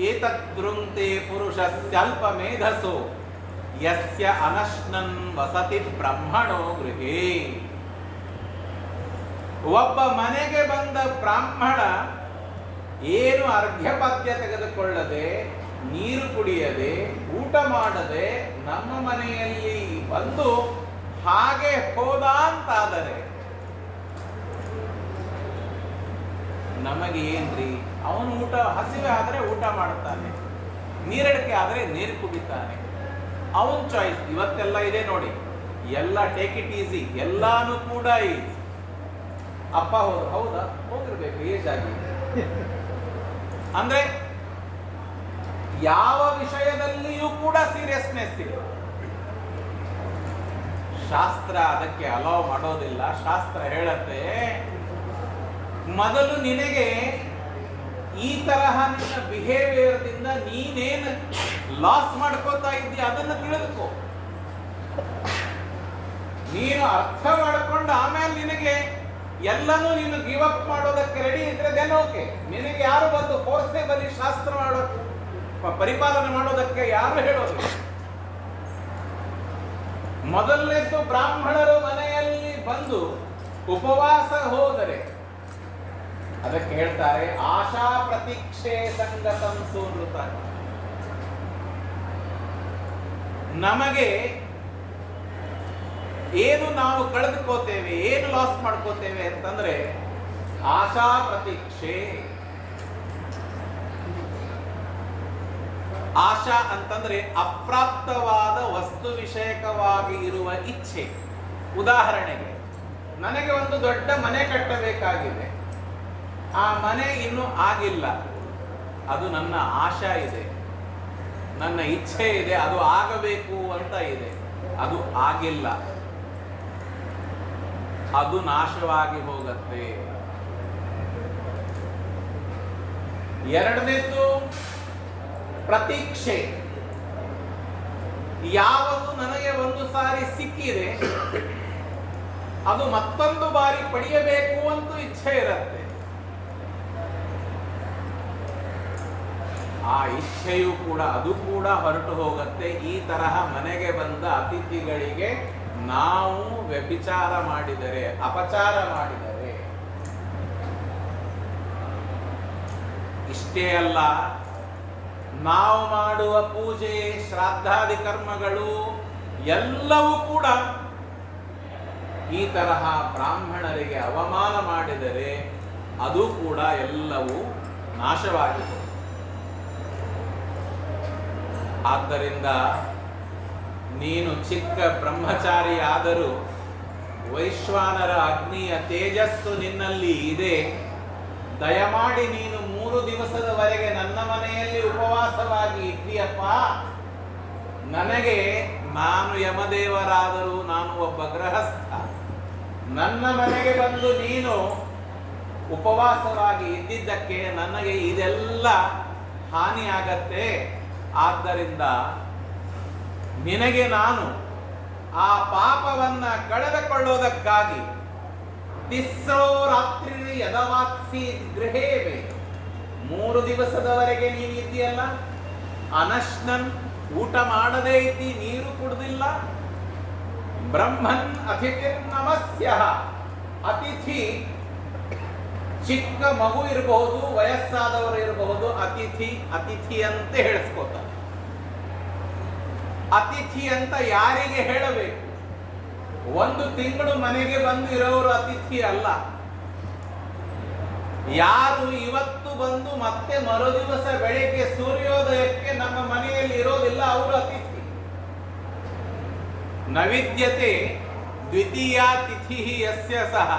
ಏತದ್ರುಂಕ್ತೆ ಪುರುಷಸ್ಯಲ್ಪ ಮೇಧಸೋ ಯಸ್ಯ ಅನಶ್ನನ್ ವಸತಿ ಬ್ರಹ್ಮಣೋ ಗೃಹೇ. ಒಬ್ಬ ಮನೆಗೆ ಬಂದ ಬ್ರಾಹ್ಮಣ ಏನು ಅರ್ಘ್ಯಪಾದ್ಯ ತೆಗೆದುಕೊಳ್ಳದೆ, ನೀರು ಕುಡಿಯದೆ, ಊಟ ಮಾಡದೆ ನಮ್ಮ ಮನೆಯಲ್ಲಿ ಬಂದು ಹಾಗೆ ಹೋದ ಅಂತಾದರೆ ನಮಗೆ ಏನ್ರಿ? ಅವನು ಊಟ, ಹಸಿವೆ ಆದರೆ ಊಟ ಮಾಡುತ್ತಾನೆ, ನೀರಡಿಕೆ ಆದರೆ ನೀರು ಕುಡಿತಾನೆ, ಅವನ್ ಚಾಯ್ಸ್. ಇವತ್ತೆಲ್ಲ ಇದೆ ನೋಡಿ, ಎಲ್ಲ ಟೇಕ್ ಇಟ್ ಈಸಿ, ಎಲ್ಲಾನು ಕೂಡ ಈಸಿ. ಅಪ್ಪ ಹೋದ್ರು, ಹೌದಾ, ಹೋಗಿರ್ಬೇಕು ಏಜ್ ಆಗಿ. ಅಂದ್ರೆ ಯಾವ ವಿಷಯದಲ್ಲಿಯೂ ಕೂಡ ಸೀರಿಯಸ್ನೆಸ್ ಇಲ್ಲ. ಶಾಸ್ತ್ರ ಅದಕ್ಕೆ ಅಲೋ ಮಾಡೋದಿಲ್ಲ. ಶಾಸ್ತ್ರ ಹೇಳತ್ತೆ, ಮೊದಲು ನಿನಗೆ ಈ ತರಹ ನಿನ್ನ ಬಿಹೇವಿಯರ್ದಿಂದ ನೀನೇನು ಲಾಸ್ ಮಾಡ್ಕೋತಾ ಇದ್ದೀಯ ಅದನ್ನು ತಿಳಿದುಕೋ. ನೀನು ಅರ್ಥ ಮಾಡಿಕೊಂಡು ಆಮೇಲೆ ನಿನಗೆ ಎಲ್ಲನೂ ನೀನು ಗಿವ್ ಅಪ್ ಮಾಡೋದಕ್ಕೆ ರೆಡಿ ಇದ್ರೆ ದೆನ್ ಓಕೆ. ನಿನಗೆ ಯಾರು ಬಂದು ಫೋರ್ಸೇಬಲಿ ಶಾಸ್ತ್ರ ಮಾಡೋ ಪರಿಪಾಲನೆ ಮಾಡೋದಕ್ಕೆ ಯಾರು ಹೇಳೋದು? ಮೊದಲನೇದ್ದು ಬ್ರಾಹ್ಮಣರು ಮನೆಯಲ್ಲಿ ಬಂದು ಉಪವಾಸ ಹೋದರೆ ಅದಕ್ಕೆ ಹೇಳ್ತಾರೆ ಆಶಾ ಪ್ರತೀಕ್ಷೆ ಸಂಗತಂ ಸುನೃತ. ನಮಗೆ ಏನು ನಾವು ಕಳೆದುಕೋತೇವೆ, ಏನು ಲಾಸ್ ಮಾಡ್ಕೋತೇವೆ ಅಂತಂದ್ರೆ ಆಶಾ ಪ್ರತೀಕ್ಷೆ. ಆಶಾ ಅಂತಂದ್ರೆ ಅಪ್ರಾಪ್ತವಾದ ವಸ್ತು ವಿಷಯಕವಾಗಿ ಇರುವ ಇಚ್ಛೆ. ಉದಾಹರಣೆಗೆ, ನನಗೆ ಒಂದು ದೊಡ್ಡ ಮನೆ ಕಟ್ಟಬೇಕಾಗಿದೆ, ಆ ಮನೆ ಇನ್ನೂ ಆಗಿಲ್ಲ, ಅದು ನನ್ನ ಆಶಾ ಇದೆ, ನನ್ನ ಇಚ್ಛೆ ಇದೆ, ಅದು ಆಗಬೇಕು ಅಂತ ಇದೆ, ಅದು ಆಗಿಲ್ಲ, ಅದು ನಾಶವಾಗಿ ಹೋಗುತ್ತೆ. ಎರಡನೇದು ಪ್ರತೀಕ್ಷೆ. ಯಾವುದು ನನಗೆ ಒಂದು ಸಾರಿ ಸಿಕ್ಕಿದೆ ಅದು ಮತ್ತೊಂದು ಬಾರಿ ಪಡೆಯಬೇಕು ಅಂತ ಇಚ್ಛೆ ಇರುತ್ತೆ. ಆ ಇಚ್ಛೆಯೂ ಕೂಡ ಅದು ಕೂಡ ಹೊರಟು ಹೋಗುತ್ತೆ. ಈ ತರಹ ಮನೆಗೆ ಬಂದ ಅತಿಥಿಗಳಿಗೆ ನಾವು ವ್ಯಭಿಚಾರ ಮಾಡಿದರೆ, ಅಪಚಾರ ಮಾಡಿದರೆ, ಇಷ್ಟೇ ಅಲ್ಲ, ನಾವು ಮಾಡುವ ಪೂಜೆ ಶ್ರಾದ್ದಾದಿ ಕರ್ಮಗಳು ಎಲ್ಲವೂ ಕೂಡ ಈ ತರಹ ಬ್ರಾಹ್ಮಣರಿಗೆ ಅವಮಾನ ಮಾಡಿದರೆ ಅದು ಕೂಡ ಎಲ್ಲವೂ ನಾಶವಾಗಿದೆ. ಆದ್ದರಿಂದ ನೀನು ಚಿಕ್ಕ ಬ್ರಹ್ಮಚಾರಿ ಆದರೂ ವೈಶ್ವಾನರ ಅಗ್ನಿಯ ತೇಜಸ್ಸು ನಿನ್ನಲ್ಲಿ ಇದೆ. ದಯಮಾಡಿ ನೀನು 3 ದಿವಸದವರೆಗೆ ನನ್ನ ಮನೆಯಲ್ಲಿ ಉಪವಾಸವಾಗಿ ಇದ್ದೀಯಪ್ಪ. ನನಗೆ, ನಾನು ಯಮದೇವರಾದರೂ ನಾನು ಒಬ್ಬ ಗೃಹಸ್ಥ, ನನ್ನ ಮನೆಗೆ ಬಂದು ನೀನು ಉಪವಾಸವಾಗಿ ಇದ್ದಿದ್ದಕ್ಕೆ ನನಗೆ ಇದೆಲ್ಲ ಹಾನಿಯಾಗತ್ತೆ. ಆದ್ದರಿಂದ ನಿನಗೆ ನಾನು ಆ ಪಾಪವನ್ನ ಕಳೆದುಕೊಳ್ಳೋದಕ್ಕಾಗಿ ತಿಸ್ರೋ ರಾತ್ರಿ ಯದವಾತ್ಸಿ ಗೃಹೇವೆ, 3 ದಿವಸದವರೆಗೆ ನೀನು ಇದ್ದೀಯಲ್ಲ, ಅನಶ್ನನ್, ಊಟ ಮಾಡದೇ ಇದ್ದಿ, ನೀರು ಕುಡ್ದಿಲ್ಲ. ಬ್ರಹ್ಮನ್ ಅತಿಥಿರ್ನಮಸ್ಯ, ಅತಿಥಿ ಚಿಕ್ಕ ಮಗು ಇರಬಹುದು, ವಯಸ್ಸಾದವರು ಇರಬಹುದು, ಅತಿಥಿ ಅತಿಥಿ ಅಂತ ಹೇಳಿಸ್ಕೋತಾರೆ. ಅತಿಥಿ ಅಂತ ಯಾರಿಗೆ ಹೇಳಬೇಕು? 1 ತಿಂಗಳು ಮನೆಗೆ ಬಂದು ಇರೋರು ಅತಿಥಿ ಅಲ್ಲ. ಯಾರು ಇವತ್ತು ಬಂದು ಮತ್ತೆ ಮರುದಿವಸ ಬೆಳಿಗ್ಗೆ ಸೂರ್ಯೋದಯಕ್ಕೆ ನಮ್ಮ ಮನೆಯಲ್ಲಿ ಇರೋದಿಲ್ಲ, ಅವರು ಅತಿಥಿ. ನವಿದ್ಯತೆ ದ್ವಿತೀಯ ತಿಥಿ ಯಸ್ಯ ಸಹ,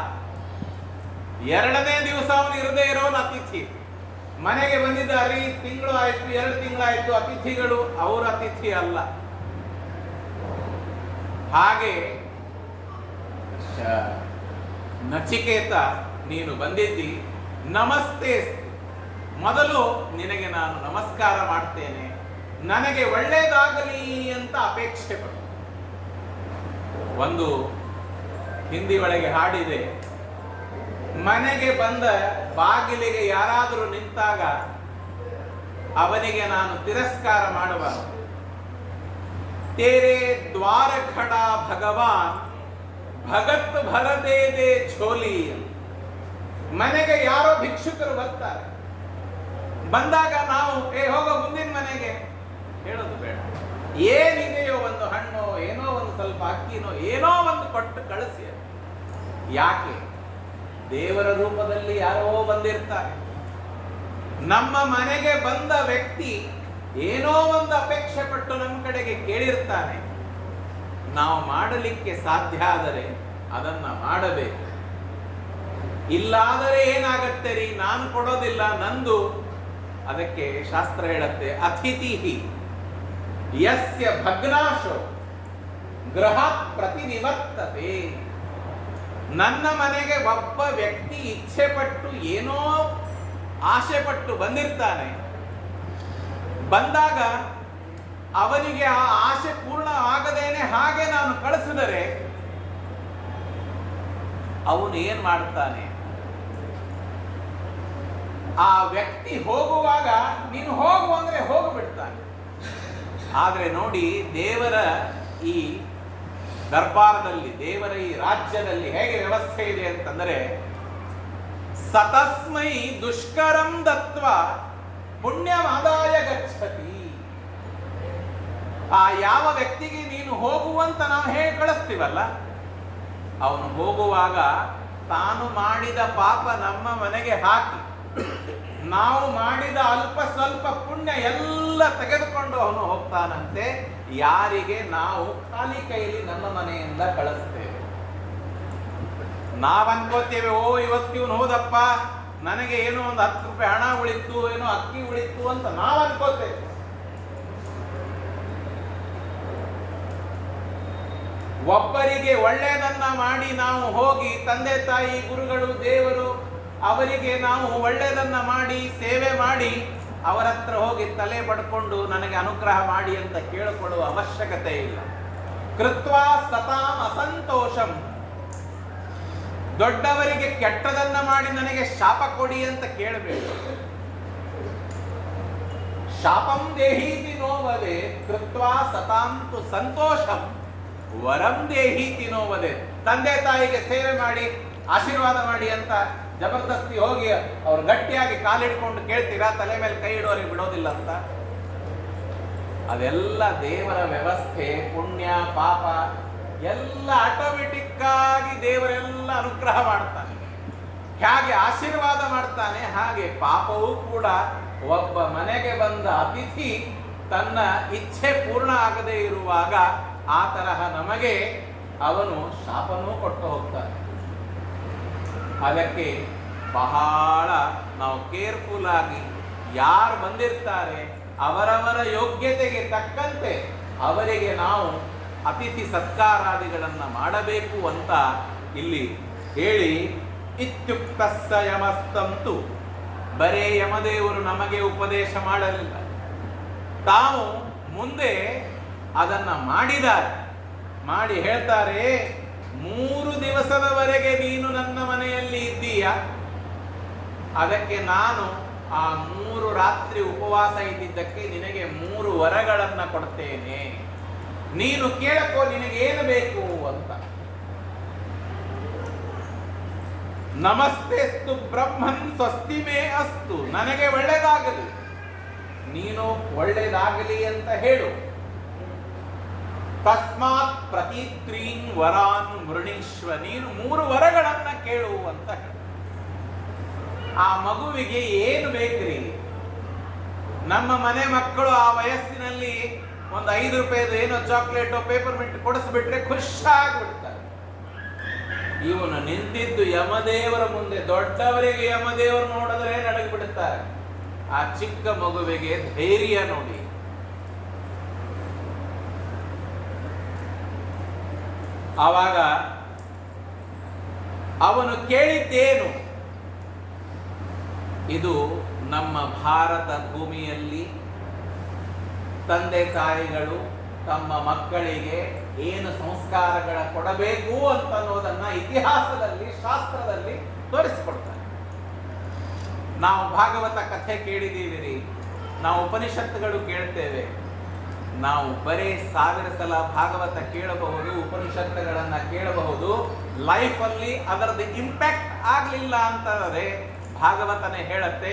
2ನೇ ದಿವಸ ಅವನು ಇರದೇ ಇರೋನು ಅತಿಥಿ. ಮನೆಗೆ ಬಂದಿದ್ದಾರೆ, ತಿಂಗಳು ಆಯ್ತು, 2 ತಿಂಗಳಾಯ್ತು, ಅತಿಥಿಗಳು, ಅವರು ಅತಿಥಿ ಅಲ್ಲ. ಹಾಗೆ ನಚಿಕೇತ, ನೀನು ಬಂದಿದ್ದಿ, ನಮಸ್ತೆ, ಮೊದಲು ನಿನಗೆ ನಾನು ನಮಸ್ಕಾರ ಮಾಡ್ತೇನೆ, ನನಗೆ ಒಳ್ಳೆಯದಾಗಲಿ ಅಂತ ಅಪೇಕ್ಷೆ ಪಡು. ಒಂದು ಹಿಂದಿ ಒಳಗೆ ಹಾಡಿದೆ, ಮನೆಗೆ ಬಂದ ಬಾಗಿಲಿಗೆ ಯಾರಾದರೂ ನಿಂತಾಗ ಅವನಿಗೆ ನಾನು ತಿರಸ್ಕಾರ ಮಾಡಬಾರದು. ತೇರೆ ದ್ವಾರ ಖಡ ಭಗವಾನ್ ಭಗತ್ ಭರದೇ ದೇ ಝೋಲಿ. ಮನೆಗೆ ಯಾರೋ ಭಿಕ್ಷುಕರು ಬರ್ತಾರೆ, ಬಂದಾಗ ನಾವು ಹೋಗೋ ಮುಂದಿನ ಮನೆಗೆ ಹೇಳೋದು ಬೇಡ. ಏನಿದೆಯೋ ಒಂದು ಹಣ್ಣು, ಏನೋ ಒಂದು ಸ್ವಲ್ಪ ಅಕ್ಕಿನೋ, ಏನೋ ಒಂದು ಕೊಟ್ಟು ಕಳಿಸಿ. ಯಾಕೆ? ದೇವರ ರೂಪದಲ್ಲಿ ಯಾರೋ ಬಂದಿರ್ತಾರೆ. ನಮ್ಮ ಮನೆಗೆ ಬಂದ ವ್ಯಕ್ತಿ ಏನೋ ಒಂದು ಅಪೇಕ್ಷೆ ಪಟ್ಟು ನಮ್ಮ ಕಡೆಗೆ ಕೇಳಿರ್ತಾನೆ. ನಾವು ಮಾಡಲಿಕ್ಕೆ ಸಾಧ್ಯ ಆದರೆ ಅದನ್ನ ಮಾಡಬೇಕು. ಇಲ್ಲಾದರೆ ಏನಾಗತ್ತೆ ರೀ, ನಾನು ಕೊಡೋದಿಲ್ಲ, ನಂದು. ಅದಕ್ಕೆ ಶಾಸ್ತ್ರ ಹೇಳತ್ತೆ, ಅತಿಥಿ ಯಸ್ಯ ಭಗ್ನಾಶೋ ಗೃಹಾತ್ ಪ್ರತಿನಿವರ್ತತೆ. ನನ್ನ ಮನೆಗೆ ಒಬ್ಬ ವ್ಯಕ್ತಿ ಇಚ್ಛೆ ಪಟ್ಟು ಏನೋ ಆಸೆ ಪಟ್ಟು ಬಂದಿರ್ತಾನೆ, ಬಂದಾಗ ಅವನಿಗೆ ಆ ಆಸೆ ಪೂರ್ಣ ಆಗದೇನೆ ಹಾಗೆ ನಾನು ಕಳಿಸಿದರೆ ಅವನು ಏನ್ ಮಾಡ್ತಾನೆ? ಆ ವ್ಯಕ್ತಿ ಹೋಗುವಾಗ ನೀನು ಹೋಗು ಅಂದ್ರೆ ಹೋಗಿಬಿಡ್ತಾನೆ. ಆದ್ರೆ ನೋಡಿ, ದೇವರ ಈ ದರ್ಬಾರದಲ್ಲಿ, ದೇವರ ಈ ರಾಜ್ಯದಲ್ಲಿ ಹೇಗೆ ವ್ಯವಸ್ಥೆ ಇದೆ ಅಂತಂದರೆ, ಸತಸ್ಮೈ ದುಷ್ಕರಂ ದತ್ವ ಪುಣ್ಯಮಾದಾಯ ಗಚ್ಚತಿ. ಆ ಯಾವ ವ್ಯಕ್ತಿಗೆ ನೀನು ಹೋಗುವಂತ ನಾವು ಹೇಗೆ ಕಳಿಸ್ತೀವಲ್ಲ, ಅವನು ಹೋಗುವಾಗ ತಾನು ಮಾಡಿದ ಪಾಪ ನಮ್ಮ ಮನೆಗೆ ಹಾಕಿ ನಾವು ಮಾಡಿದ ಅಲ್ಪ ಸ್ವಲ್ಪ ಪುಣ್ಯ ಎಲ್ಲ ತೆಗೆದುಕೊಂಡು ಅವನು ಹೋಗ್ತಾನಂತೆ. ಯಾರಿಗೆ ನಾವು ಖಾಲಿ ಕೈಲಿ ನಮ್ಮ ಮನೆಯಿಂದ ಕಳಿಸ್ತೇವೆ. ನಾವ್ ಅನ್ಕೋತೇವೆ, ಓ ಇವತ್ತಿವನು ಹೋದಪ್ಪ, ನನಗೆ ಏನೋ ಒಂದು 10 ರೂಪಾಯಿ ಹಣ ಉಳಿತು, ಏನೋ ಅಕ್ಕಿ ಉಳಿತು ಅಂತ ನಾವ್ ಅನ್ಕೋತೇವೆ. ಒಬ್ಬರಿಗೆ ಒಳ್ಳೆಯದನ್ನ ಮಾಡಿ ನಾವು ಹೋಗಿ ತಂದೆ ತಾಯಿ ಗುರುಗಳು ದೇವರು ಅವರಿಗೆ ನಾವು ಒಳ್ಳೆಯದನ್ನ ಮಾಡಿ ಸೇವೆ ಮಾಡಿ ಅವರ ಹತ್ರ ಹೋಗಿ ತಲೆ ಪಡ್ಕೊಂಡು ನನಗೆ ಅನುಗ್ರಹ ಮಾಡಿ ಅಂತ ಕೇಳಿಕೊಳ್ಳುವ ಅವಶ್ಯಕತೆ ಇಲ್ಲ. ಕೃತ್ವಾ ಸತಾಂ ಅಸಂತೋಷಂ, ದೊಡ್ಡವರಿಗೆ ಕೆಟ್ಟದನ್ನ ಮಾಡಿ ನನಗೆ ಶಾಪ ಕೊಡಿ ಅಂತ ಕೇಳಬೇಕು. ಶಾಪಂ ದೇಹೀತಿ ನೋವದೆ ಕೃತ್ವಾ ಸತಾಂತು ಸಂತೋಷಂ ವರಂ ದೇಹೀತಿ ನೋವದೆ. ತಂದೆ ತಾಯಿಗೆ ಸೇವೆ ಮಾಡಿ ಆಶೀರ್ವಾದ ಮಾಡಿ ಅಂತ ಜಬರ್ದಸ್ತಿ ಹೋಗಿ ಅವ್ರು ಗಟ್ಟಿಯಾಗಿ ಕಾಲಿಡ್ಕೊಂಡು ಕೇಳ್ತೀರಾ, ತಲೆ ಮೇಲೆ ಕೈ ಇಡೋರಿಗೆ ಬಿಡೋದಿಲ್ಲ ಅಂತ. ಅದೆಲ್ಲ ದೇವರ ವ್ಯವಸ್ಥೆ. ಪುಣ್ಯ ಪಾಪ ಎಲ್ಲ ಆಟೋಮೆಟಿಕ್ ಆಗಿ ದೇವರೆಲ್ಲ ಅನುಗ್ರಹ ಮಾಡ್ತಾನೆ. ಹೇಗೆ ಆಶೀರ್ವಾದ ಮಾಡ್ತಾನೆ ಹಾಗೆ ಪಾಪವೂ ಕೂಡ. ಒಬ್ಬ ಮನೆಗೆ ಬಂದ ಅತಿಥಿ ತನ್ನ ಇಚ್ಛೆ ಪೂರ್ಣ ಆಗದೆ ಇರುವಾಗ ಆ ತರಹ ನಮಗೆ ಅವನು ಶಾಪನೂ ಕೊಟ್ಟು ಹೋಗ್ತಾನೆ. ಅದಕ್ಕೆ ಬಹಳ ನಾವು ಕೇರ್ಫುಲ್ ಆಗಿ ಯಾರು ಬಂದಿರ್ತಾರೆ ಅವರವರ ಯೋಗ್ಯತೆಗೆ ತಕ್ಕಂತೆ ಅವರಿಗೆ ನಾವು ಅತಿಥಿ ಸತ್ಕಾರಾದಿಗಳನ್ನು ಮಾಡಬೇಕು ಅಂತ ಇಲ್ಲಿ ಹೇಳಿ, ಇತ್ಯುಕ್ತಸ್ಸ ಯಮಸ್ತಂತು, ಬರೇ ಯಮದೇವರು ನಮಗೆ ಉಪದೇಶ ಮಾಡಲಿಲ್ಲ, ತಾವು ಮುಂದೆ ಅದನ್ನ ಮಾಡಿದ್ದಾರೆ. ಮಾಡಿ ಹೇಳ್ತಾರೆ, 3 ದಿವಸದವರೆಗೆ ನೀನು ನನ್ನ ಮನೆಯಲ್ಲಿ ಇದ್ದೀಯ, ಅದಕ್ಕೆ ನಾನು ಆ 3 ರಾತ್ರಿ ಉಪವಾಸ ಇದ್ದಿದ್ದಕ್ಕೆ ನಿನಗೆ 3 ವರಗಳನ್ನು ಕೊಡ್ತೇನೆ, ನೀನು ಕೇಳಕೋ ನಿನಗೇನು ಬೇಕು ಅಂತ. ನಮಸ್ತೆಸ್ತು ಬ್ರಹ್ಮನ್ ಸ್ವಸ್ತಿ ಮೇ ಅಸ್ತು, ನನಗೆ ಒಳ್ಳೆಯದಾಗಲಿ, ನೀನು ಒಳ್ಳೆಯದಾಗಲಿ ಅಂತ ಹೇಳು. ತಸ್ಮಾತ್ ಪ್ರತಿತ್ರೀನ್ ವರಾನ್ ವೃಣೀಶ್ವ, ನೀನು 3 ವರಗಳನ್ನ ಕೇಳು ಅಂತ ಹೇಳು. ಆ ಮಗುವಿಗೆ ಏನು ಬೇಕ್ರಿ? ನಮ್ಮ ಮನೆ ಮಕ್ಕಳು ಆ ವಯಸ್ಸಿನಲ್ಲಿ ಒಂದು 5 ರೂಪಾಯಿದು ಏನೋ ಚಾಕ್ಲೇಟೋ ಪೇಪರ್ ಮಿಂಟ್ ಕೊಡಿಸ್ಬಿಟ್ರೆ ಖುಷಿಯಾಗ್ಬಿಡ್ತಾರೆ. ಇವನು ನಿಂತಿದ್ದು ಯಮದೇವರ ಮುಂದೆ, ದೊಡ್ಡವರಿಗೆ ಯಮದೇವರು ನೋಡಿದ್ರೆ ನಡಗಿಬಿಡುತ್ತಾರೆ. ಆ ಚಿಕ್ಕ ಮಗುವಿಗೆ ಧೈರ್ಯ ನೋಡಿ. ಆವಾಗ ಅವನು ಕೇಳಿದ್ದೇನು? ಇದು ನಮ್ಮ ಭಾರತ ಭೂಮಿಯಲ್ಲಿ ತಂದೆ ತಾಯಿಗಳು ತಮ್ಮ ಮಕ್ಕಳಿಗೆ ಏನು ಸಂಸ್ಕಾರಗಳ ಕೊಡಬೇಕು ಅಂತ ಅನ್ನೋದನ್ನ ಇತಿಹಾಸದಲ್ಲಿ ಶಾಸ್ತ್ರದಲ್ಲಿ ತೋರಿಸಿಕೊಡ್ತಾರೆ. ನಾವು ಭಾಗವತ ಕಥೆ ಕೇಳಿದ್ದೀವಿ, ನಾವು ಉಪನಿಷತ್ತುಗಳು ಕೇಳ್ತೇವೆ. ನಾವು ಬರೀ 1000 ಸಲ ಭಾಗವತ ಕೇಳಬಹುದು, ಉಪನಿಷತ್ತುಗಳನ್ನ ಕೇಳಬಹುದು, ಲೈಫಲ್ಲಿ ಅದರದ್ದು ಇಂಪ್ಯಾಕ್ಟ್ ಆಗಲಿಲ್ಲ ಅಂತಂದರೆ ಭಾಗವತನೇ ಹೇಳುತ್ತೆ,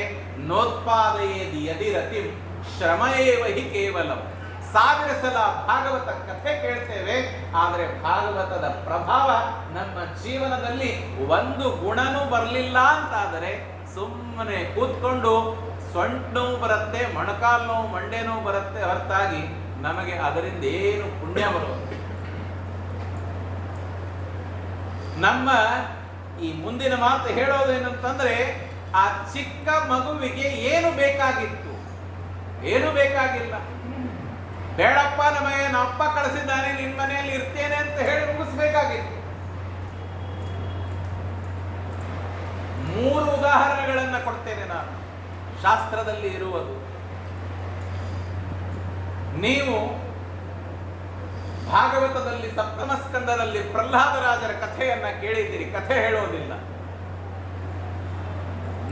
ನೋತ್ಪಾದಯೇದಿ ಯದಿರತಿ ಶ್ರಮಯೇವ ಹಿ ಕೇವಲಂ. 1000 ಸಲ ಭಾಗವತ ಕಥೆ ಕೇಳ್ತೇವೆ, ಆದರೆ ಭಾಗವತದ ಪ್ರಭಾವ ನಮ್ಮ ಜೀವನದಲ್ಲಿ ಒಂದು ಗುಣನೂ ಬರಲಿಲ್ಲ ಅಂತಾದರೆ ಸುಮ್ಮನೆ ಕೂತ್ಕೊಂಡು ಸೊಂಟ ನೋವು ಬರುತ್ತೆ, ಮೊಣಕಾಲು ನೋವು, ಮಂಡೆ ನೋವು ಬರುತ್ತೆ ಹೊರತಾಗಿ ನಮಗೆ ಅದರಿಂದ ಏನು ಪುಣ್ಯ ಬರೋದು. ನಮ್ಮ ಈ ಮುಂದಿನ ಮಾತು ಹೇಳೋದೇನಂತಂದ್ರೆ, ಆ ಚಿಕ್ಕ ಮಗುವಿಗೆ ಏನು ಬೇಕಾಗಿತ್ತು? ಏನು ಬೇಕಾಗಿಲ್ಲ. ಬೇಡಪ್ಪ, ನಮಗೆ ಅಪ್ಪ ಕಳಿಸಿದ್ದಾನೆ, ನಿನ್ನ ಮನೆಯಲ್ಲಿ ಇರ್ತೇನೆ ಅಂತ ಹೇಳಿ ಮುಗಿಸ್ಬೇಕಾಗಿತ್ತು. 3 ಉದಾಹರಣೆಗಳನ್ನು ಕೊಡ್ತೇನೆ ನಾನು, ಶಾಸ್ತ್ರದಲ್ಲಿ ಇರುವುದು. ನೀವು ಭಾಗವತದಲ್ಲಿ ಸಪ್ತಮ ಸ್ಕಂದದಲ್ಲಿ ಪ್ರಹ್ಲಾದರಾಜರ ಕಥೆಯನ್ನ ಕೇಳಿದ್ದೀರಿ, ಕಥೆ ಹೇಳೋದಿಲ್ಲ.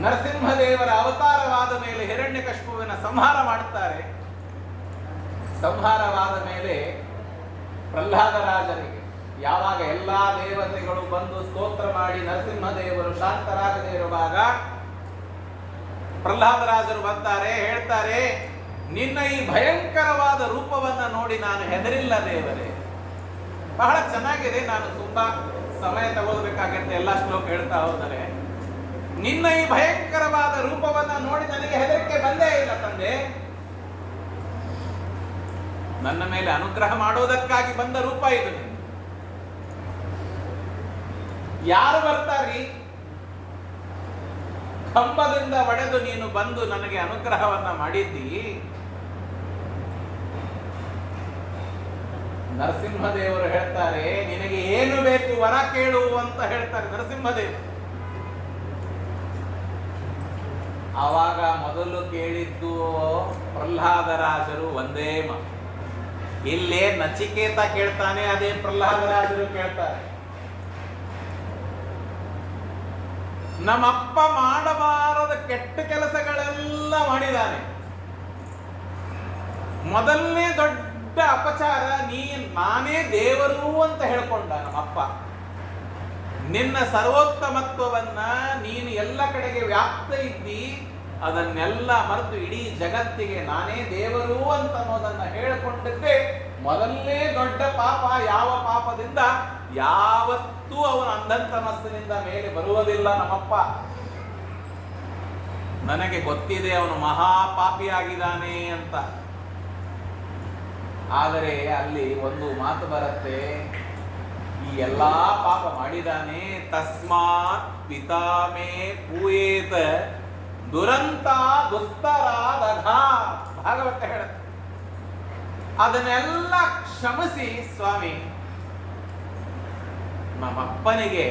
ನರಸಿಂಹದೇವರ ಅವತಾರವಾದ ಮೇಲೆ ಹಿರಣ್ಯಕಶಿಪುವಿನ ಸಂಹಾರ ಮಾಡುತ್ತಾರೆ. ಸಂಹಾರವಾದ ಮೇಲೆ ಪ್ರಹ್ಲಾದರಾಜರಿಗೆ ಯಾವಾಗ ಎಲ್ಲಾ ದೇವತೆಗಳು ಬಂದು ಸ್ತೋತ್ರ ಮಾಡಿ ನರಸಿಂಹದೇವರು ಶಾಂತರಾಗದೇ ಇರುವಾಗ ಪ್ರಹ್ಲಾದರಾಜರು ಬರ್ತಾರೆ, ಹೇಳ್ತಾರೆ, ನಿನ್ನ ಈ ಭಯಂಕರವಾದ ರೂಪವನ್ನ ನೋಡಿ ನಾನು ಹೆದರಿಲ್ಲ ದೇವರೇ. ಬಹಳ ಚೆನ್ನಾಗಿದೆ, ನಾನು ತುಂಬಾ ಸಮಯ ತಗೊಳ್ಬೇಕಾಗತ್ತೆ ಎಲ್ಲ ಶ್ಲೋಕ ಹೇಳ್ತಾ ಹೋದರೆ. ನಿನ್ನ ಈ ಭಯಂಕರವಾದ ರೂಪವನ್ನ ನೋಡಿ ನನಗೆ ಹೆದರಿಕೆ ಬಂದೇ ಇಲ್ಲ ತಂದೆ. ನನ್ನ ಮೇಲೆ ಅನುಗ್ರಹ ಮಾಡೋದಕ್ಕಾಗಿ ಬಂದ ರೂಪ ಇದು. ಯಾರು ಬರ್ತಾರಿ? ಕಂಬದಿಂದ ಒಡೆದು ನೀನು ಬಂದು ನನಗೆ ಅನುಗ್ರಹವನ್ನ ಮಾಡಿದ್ದಿ. ನರಸಿಂಹದೇವರು ಹೇಳ್ತಾರೆ, ನಿನಗೆ ಏನು ಬೇಕು ವರ ಕೇಳು ಅಂತ ಹೇಳ್ತಾರೆ ನರಸಿಂಹದೇವರು. ಆವಾಗ ಮೊದಲು ಕೇಳಿದ್ದು ಪ್ರಹ್ಲಾದರಾಜರು ಒಂದೇ ಮಾತು. ಇಲ್ಲೇ ನಚಿಕೇತ ಕೇಳ್ತಾನೆ, ಅದೇ ಪ್ರಹ್ಲಾದರಾಜರು ಕೇಳ್ತಾರೆ. ನಮ್ಮಪ್ಪ ಮಾಡಬಾರದ ಕೆಟ್ಟ ಕೆಲಸಗಳೆಲ್ಲ ಮಾಡಿದ್ದಾನೆ. ಮೊದಲನೇ ದೊಡ್ಡ ಅಪಚಾರ ನಾನೇ ದೇವರು ಅಂತ ಹೇಳ್ಕೊಂಡ ನಮ್ಮಪ್ಪ. ನಿನ್ನ ಸರ್ವೋತ್ತಮತ್ವವನ್ನ ನೀನು ಎಲ್ಲ ಕಡೆಗೆ ವ್ಯಾಪ್ತ ಇದ್ದಿ, ಅದನ್ನೆಲ್ಲ ಮರೆತು ಇಡೀ ಜಗತ್ತಿಗೆ ನಾನೇ ದೇವರು ಅಂತ ಅನ್ನೋದನ್ನ ಹೇಳಿಕೊಂಡಿದ್ದೆ ಮೊದಲನೇ ದೊಡ್ಡ ಪಾಪ. ಯಾವ ಪಾಪದಿಂದ ಯಾವತ್ತೂ ಅವನ ಅಂಧಂತಮಸ್ಸಿನಿಂದ ಮೇಲೆ ಬರುವುದಿಲ್ಲ ನಮ್ಮಪ್ಪ. ನನಗೆ ಗೊತ್ತಿದೆ ಅವನು ಮಹಾಪಾಪಿಯಾಗಿದ್ದಾನೆ ಅಂತ. ಆದರೆ ಅಲ್ಲಿ ಒಂದು ಮಾತು ಬರುತ್ತೆ, ಈ ಎಲ್ಲಾ ಪಾಪ ಮಾಡಿದಾನೆ, ತಸ್ಮಾತ್ ಪಿತಾಮೇ ಪೂಯೇತ ದುರಂತ ದುಸ್ತರಾದಘ. ಭಾಗವತ ಹೇಳುತ್ತೆ, ಅದನ್ನೆಲ್ಲ ಕ್ಷಮಿಸಿ ಸ್ವಾಮಿ, ನಮ್ಮಪ್ಪನಿಗೆ